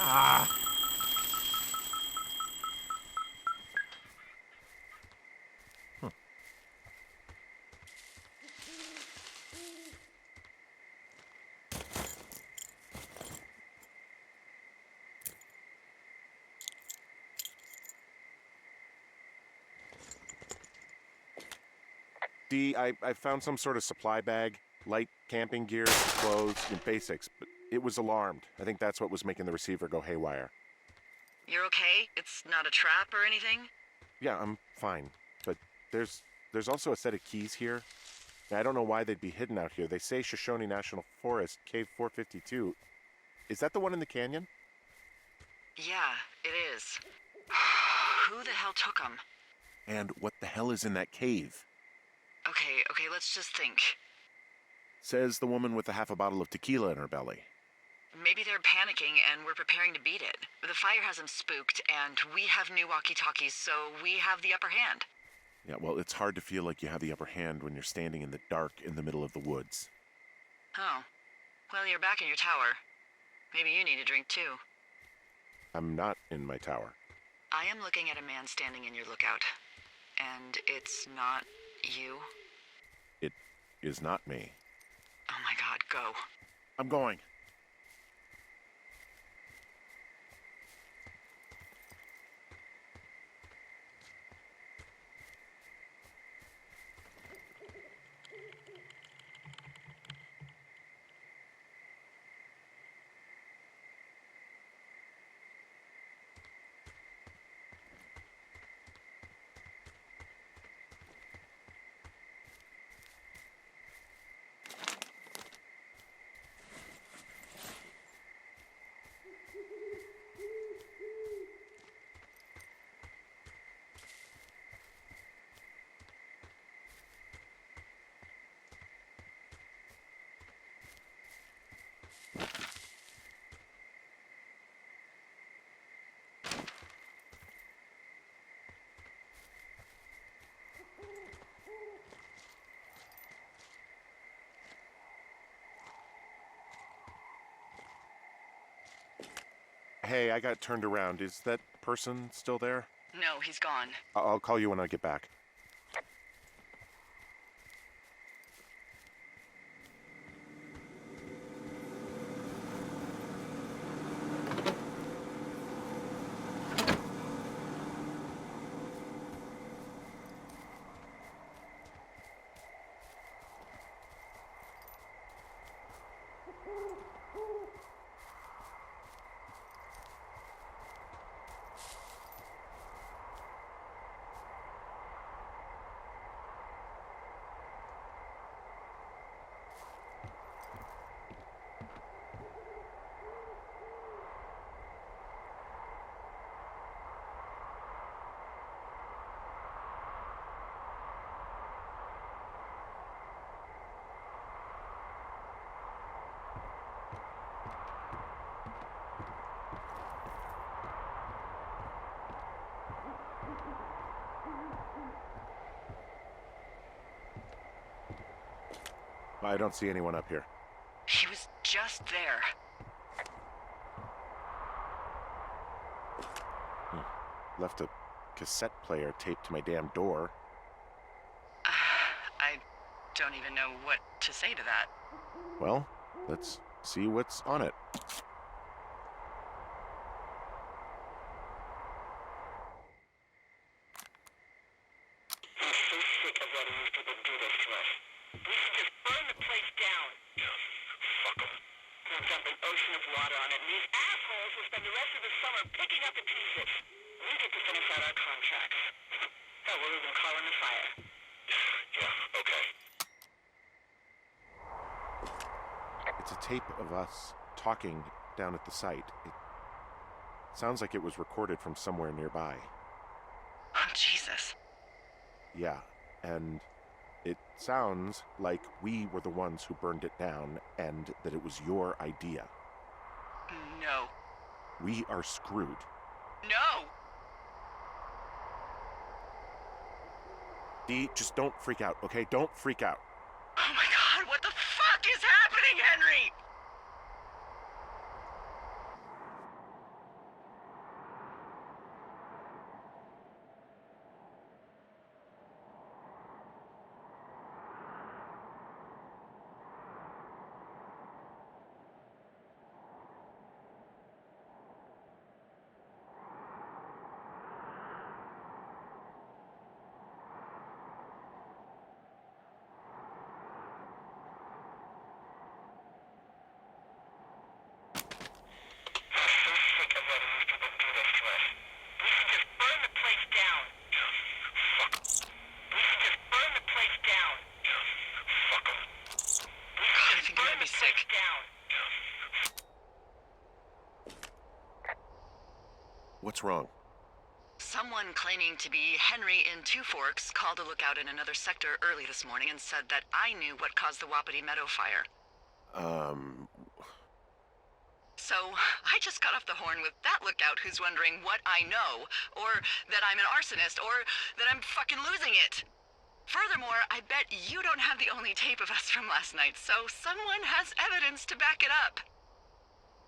Speaker 1: Ah! I found some sort of supply bag, light camping gear, clothes, and basics, but it was alarmed. I think that's what was making the receiver go haywire.
Speaker 2: You're okay? It's not a trap or anything?
Speaker 1: Yeah, I'm fine, but there's also a set of keys here. I don't know why they'd be hidden out here. They say Shoshone National Forest, Cave 452. Is that the one in the canyon?
Speaker 2: Yeah, it is. Who the hell took them?
Speaker 1: And what the hell is in that cave?
Speaker 2: Okay, let's just think.
Speaker 1: Says the woman with a half a bottle of tequila in her belly.
Speaker 2: Maybe they're panicking and we're preparing to beat it. The fire has them spooked, and we have new walkie-talkies, so we have the upper hand.
Speaker 1: Yeah, well, it's hard to feel like you have the upper hand when you're standing in the dark in the middle of the woods.
Speaker 2: Oh. Well, you're back in your tower. Maybe you need a drink, too.
Speaker 1: I'm not in my tower.
Speaker 2: I am looking at a man standing in your lookout. And it's not you?
Speaker 1: It is not me.
Speaker 2: Oh my god, go.
Speaker 1: I'm going. Hey, I got turned around. Is that person still there?
Speaker 2: No, he's gone.
Speaker 1: I'll call you when I get back. I don't see anyone up here.
Speaker 2: He was just there.
Speaker 1: Left a cassette player taped to my damn door.
Speaker 2: I don't even know what to say to that.
Speaker 1: Well, let's see what's on it. It's a tape of us talking down at the site. It sounds like it was recorded from somewhere nearby.
Speaker 2: Oh, Jesus.
Speaker 1: Yeah, and it sounds like we were the ones who burned it down and that it was your idea.
Speaker 2: No.
Speaker 1: We are screwed.
Speaker 2: No!
Speaker 1: Dee, just don't freak out, okay? Don't freak out.
Speaker 2: Oh my god, what the fuck is happening, Henry?
Speaker 1: What's wrong?
Speaker 2: Someone claiming to be Henry in Two Forks called a lookout in another sector early this morning and said that I knew what caused the Wapiti Meadow fire. So, I just got off the horn with that lookout who's wondering what I know, or that I'm an arsonist, or that I'm fucking losing it. Furthermore, I bet you don't have the only tape of us from last night, so someone has evidence to back it up.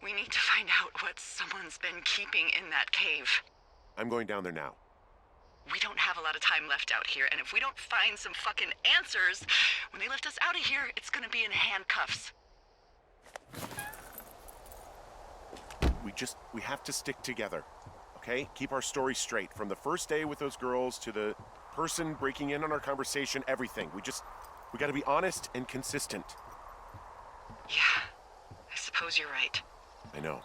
Speaker 2: We need to find out what someone's been keeping in that cave.
Speaker 1: I'm going down there now.
Speaker 2: We don't have a lot of time left out here, and if we don't find some fucking answers, when they lift us out of here, it's gonna be in handcuffs.
Speaker 1: We have to stick together, okay? Keep our story straight. From the first day with those girls to the person breaking in on our conversation, everything. We gotta be honest and consistent.
Speaker 2: Yeah, I suppose you're right.
Speaker 1: I know.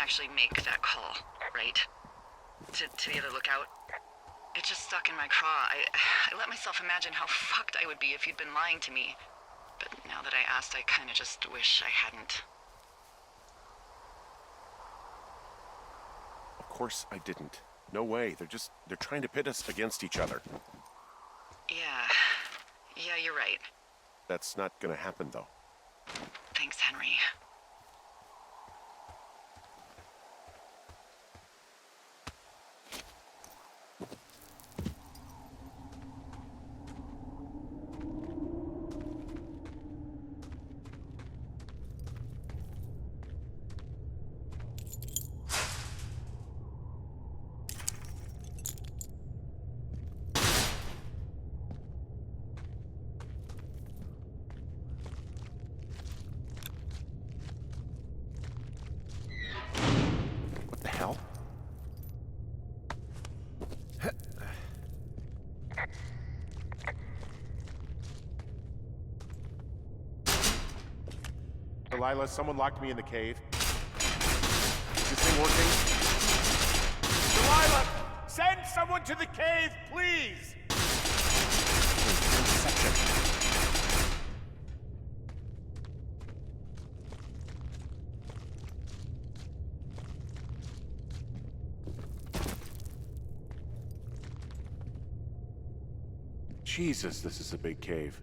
Speaker 2: actually make that call, right? To the other lookout. It just stuck in my craw. I let myself imagine how fucked I would be if you'd been lying to me. But now that I asked, I kinda just wish I hadn't.
Speaker 1: Of course I didn't. No way. They're trying to pit us against each other.
Speaker 2: Yeah, you're right.
Speaker 1: That's not gonna happen, though.
Speaker 2: Thanks, Henry.
Speaker 1: What the hell? Delilah, someone locked me in the cave. Is this thing working? Delilah! Send someone to the cave, please! Jesus, this is a big cave.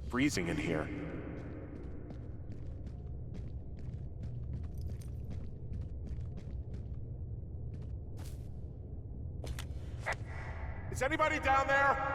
Speaker 1: Freezing in here. Is anybody down there?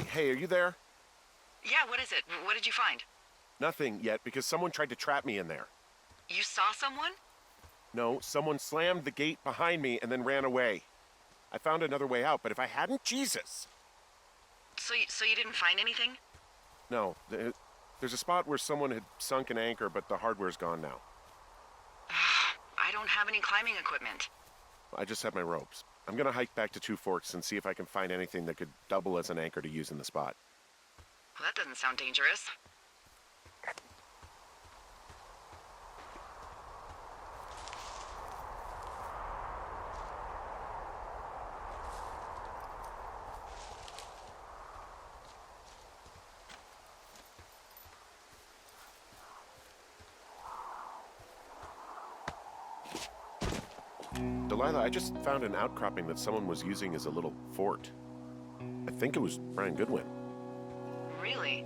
Speaker 1: Hey, are you there?
Speaker 2: Yeah, what is it? What did you find?
Speaker 1: Nothing yet, because someone tried to trap me in there.
Speaker 2: You saw someone?
Speaker 1: No, someone slammed the gate behind me and then ran away. I found another way out, but if I hadn't, Jesus!
Speaker 2: So you didn't find anything?
Speaker 1: No, there's a spot where someone had sunk an anchor, but the hardware's gone now.
Speaker 2: I don't have any climbing equipment.
Speaker 1: I just have my ropes. I'm gonna hike back to Two Forks and see if I can find anything that could double as an anchor to use in the spot.
Speaker 2: Well, that doesn't sound dangerous.
Speaker 1: Delilah, I just found an outcropping that someone was using as a little fort. I think it was Brian Goodwin.
Speaker 2: Really?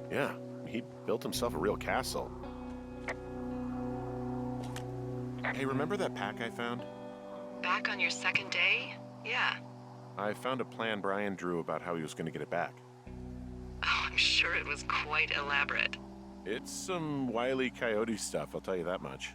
Speaker 1: Yeah, he built himself a real castle. Hey, remember that pack I found?
Speaker 2: Back on your second day? Yeah.
Speaker 1: I found a plan Brian drew about how he was going to get it back.
Speaker 2: Oh, I'm sure it was quite elaborate.
Speaker 1: It's some Wile E. Coyote stuff, I'll tell you that much.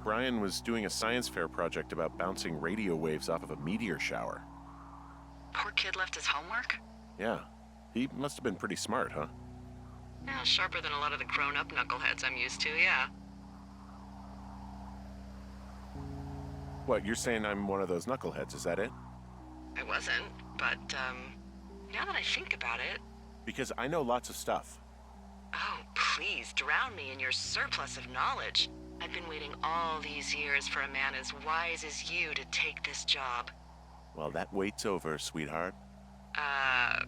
Speaker 1: Brian was doing a science fair project about bouncing radio waves off of a meteor shower.
Speaker 2: Poor kid left his homework?
Speaker 1: Yeah, he must have been pretty smart, huh?
Speaker 2: Yeah, sharper than a lot of the grown-up knuckleheads I'm used to, yeah.
Speaker 1: What, you're saying I'm one of those knuckleheads, is that it?
Speaker 2: I wasn't, but, now that I think about it...
Speaker 1: Because I know lots of stuff.
Speaker 2: Oh, please, drown me in your surplus of knowledge. I've been waiting all these years for a man as wise as you to take this job.
Speaker 1: Well, that wait's over, sweetheart.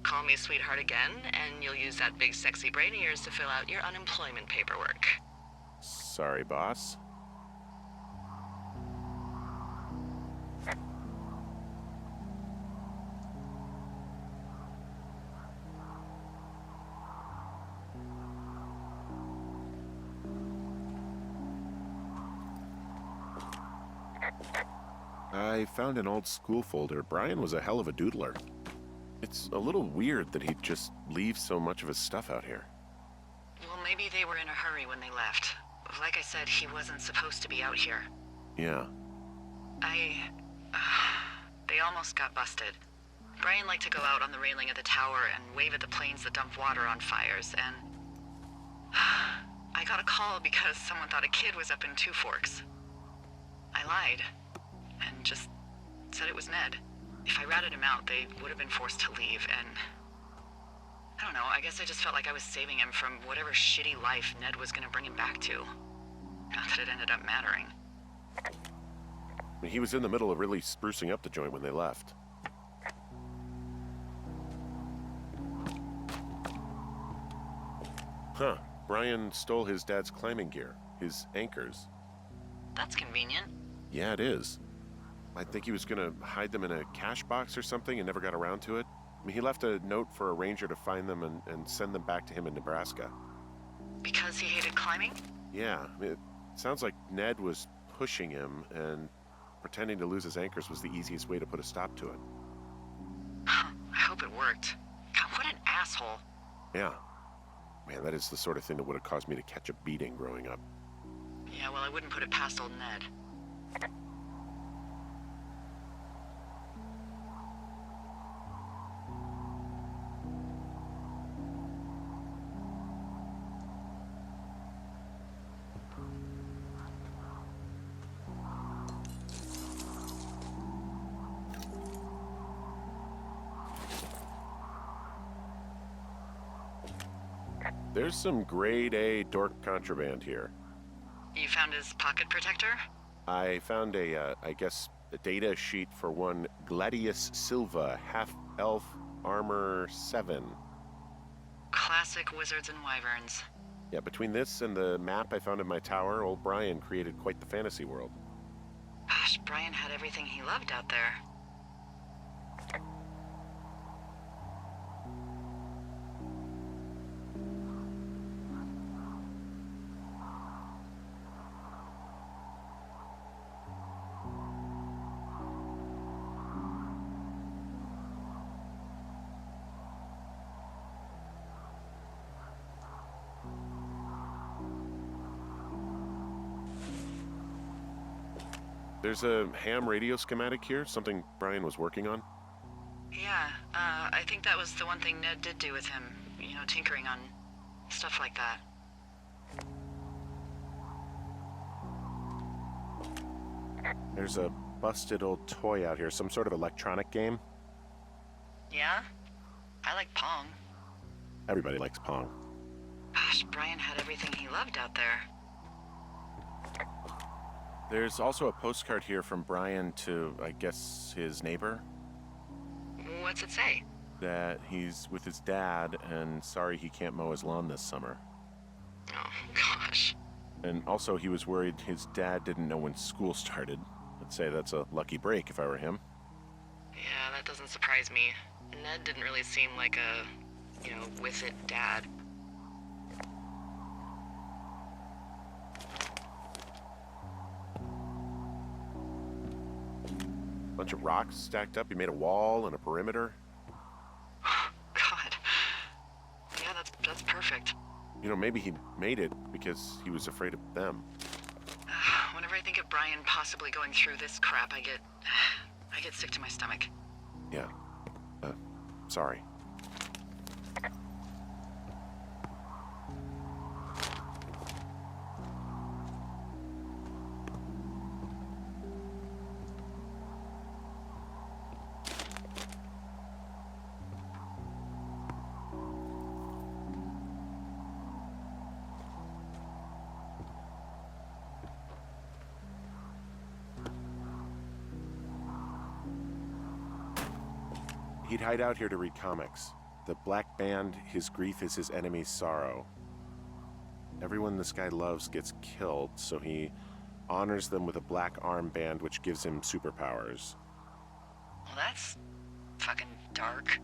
Speaker 2: Call me sweetheart again, and you'll use that big sexy brain of yours to fill out your unemployment paperwork.
Speaker 1: Sorry, boss. I found an old school folder. Brian was a hell of a doodler. It's a little weird that he'd just leave so much of his stuff out here.
Speaker 2: Well, maybe they were in a hurry when they left. Like I said, he wasn't supposed to be out here.
Speaker 1: Yeah.
Speaker 2: They almost got busted. Brian liked to go out on the railing of the tower and wave at the planes that dump water on fires, and... I got a call because someone thought a kid was up in Two Forks. I lied, and just said it was Ned. If I ratted him out, they would have been forced to leave, and... I don't know, I guess I just felt like I was saving him from whatever shitty life Ned was gonna bring him back to. Not that it ended up mattering.
Speaker 1: He was in the middle of really sprucing up the joint when they left. Huh. Brian stole his dad's climbing gear, his anchors.
Speaker 2: That's convenient.
Speaker 1: Yeah, it is. I think he was gonna hide them in a cash box or something and never got around to it. I mean, he left a note for a ranger to find them and send them back to him in Nebraska.
Speaker 2: Because he hated climbing?
Speaker 1: Yeah, I mean, it sounds like Ned was pushing him, and pretending to lose his anchors was the easiest way to put a stop to it.
Speaker 2: I hope it worked. God, what an asshole.
Speaker 1: Yeah. Man, that is the sort of thing that would have caused me to catch a beating growing up.
Speaker 2: Yeah, well, I wouldn't put it past old Ned.
Speaker 1: There's some grade A dork contraband here.
Speaker 2: You found his pocket protector?
Speaker 1: I found a data sheet for one Gladius Silva, half-elf armor 7.
Speaker 2: Classic wizards and wyverns.
Speaker 1: Yeah, between this and the map I found in my tower, old Brian created quite the fantasy world.
Speaker 2: Gosh, Brian had everything he loved out there.
Speaker 1: There's a ham radio schematic here, something Brian was working on.
Speaker 2: Yeah, I think that was the one thing Ned did do with him. You know, tinkering on stuff like that.
Speaker 1: There's a busted old toy out here, some sort of electronic game.
Speaker 2: Yeah? I like Pong.
Speaker 1: Everybody likes Pong.
Speaker 2: Gosh, Brian had everything he loved out there.
Speaker 1: There's also a postcard here from Brian to, I guess, his neighbor.
Speaker 2: What's it say?
Speaker 1: That he's with his dad and sorry he can't mow his lawn this summer.
Speaker 2: Oh, gosh.
Speaker 1: And also he was worried his dad didn't know when school started. I'd say that's a lucky break if I were him.
Speaker 2: Yeah, that doesn't surprise me. Ned didn't really seem like a, with it dad.
Speaker 1: Bunch of rocks stacked up. He made a wall and a perimeter.
Speaker 2: God. Yeah, that's perfect.
Speaker 1: Maybe he made it because he was afraid of them.
Speaker 2: Whenever I think of Brian possibly going through this crap, I get sick to my stomach.
Speaker 1: Yeah. Sorry. He'd hide out here to read comics. The Black Band, his grief is his enemy's sorrow. Everyone this guy loves gets killed, so he honors them with a black armband which gives him superpowers.
Speaker 2: Well, that's fucking dark.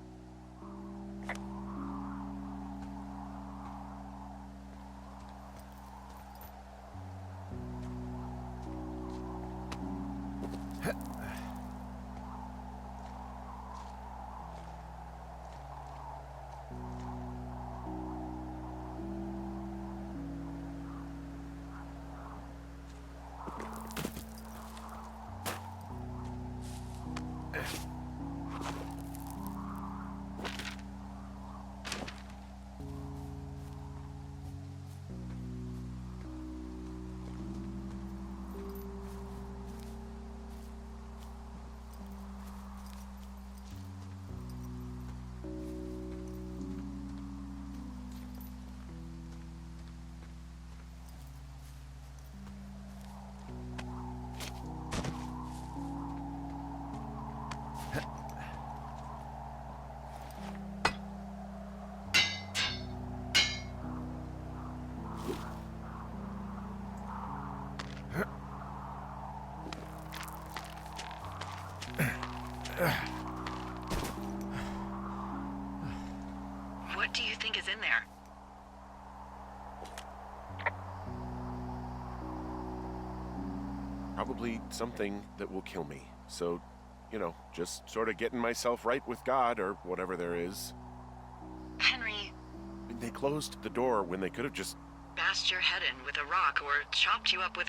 Speaker 2: What do you think is in there?
Speaker 1: Probably something that will kill me. So, just sort of getting myself right with God or whatever there is.
Speaker 2: Henry,
Speaker 1: They closed the door when they could have just...
Speaker 2: bashed your head in with a rock or chopped you up with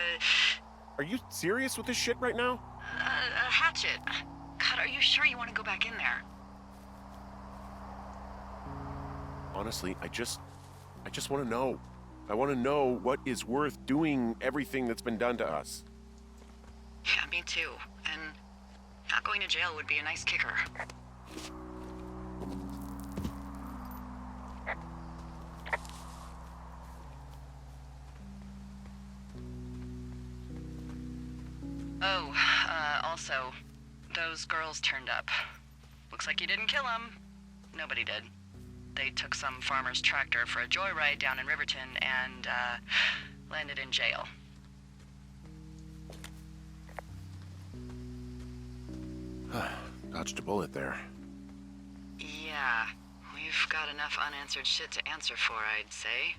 Speaker 1: Are you serious with this shit right now?
Speaker 2: a hatchet. God, are you sure you want to go back in there?
Speaker 1: Honestly, I just want to know. I want to know what is worth doing everything that's been done to us.
Speaker 2: Yeah, me too. And not going to jail would be a nice kicker. Oh, also, those girls turned up. Looks like you didn't kill them. Nobody did. They took some farmer's tractor for a joyride down in Riverton and, landed in jail.
Speaker 1: Dodged a bullet there.
Speaker 2: Yeah, we've got enough unanswered shit to answer for, I'd say.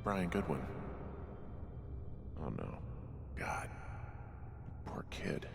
Speaker 1: Brian Goodwin. Oh no. God. Poor kid.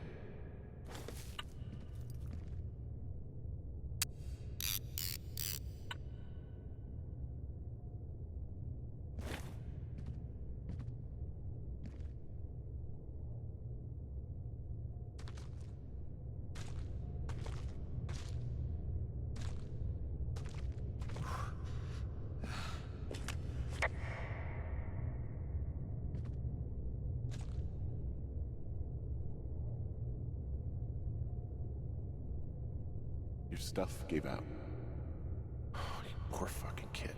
Speaker 1: Your stuff gave out. Oh, you poor fucking kid.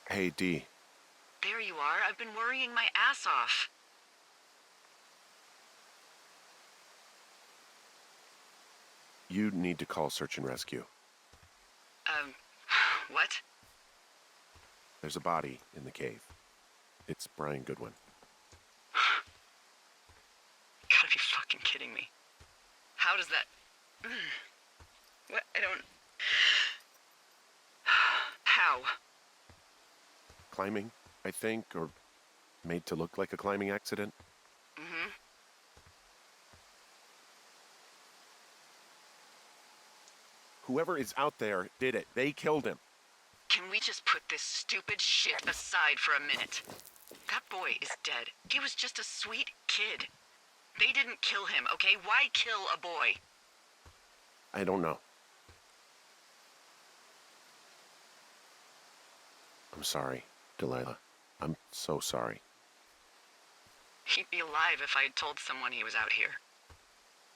Speaker 1: Hey, Dee.
Speaker 2: There you are. I've been worrying my ass off.
Speaker 1: You need to call search and rescue.
Speaker 2: What?
Speaker 1: There's a body in the cave. It's Brian Goodwin.
Speaker 2: You gotta be fucking kidding me. How does that... What? I don't... How?
Speaker 1: Climbing, I think, or made to look like a climbing accident.
Speaker 2: Mm-hmm.
Speaker 1: Whoever is out there did it. They killed him.
Speaker 2: Can we just put this stupid shit aside for a minute? That boy is dead. He was just a sweet kid. They didn't kill him, okay? Why kill a boy?
Speaker 1: I don't know. I'm sorry, Delilah. I'm so sorry.
Speaker 2: He'd be alive if I had told someone he was out here.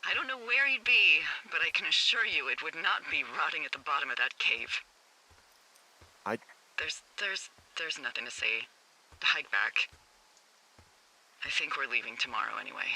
Speaker 2: I don't know where he'd be, but I can assure you it would not be rotting at the bottom of that cave. There's nothing to say. Hike back. I think we're leaving tomorrow anyway.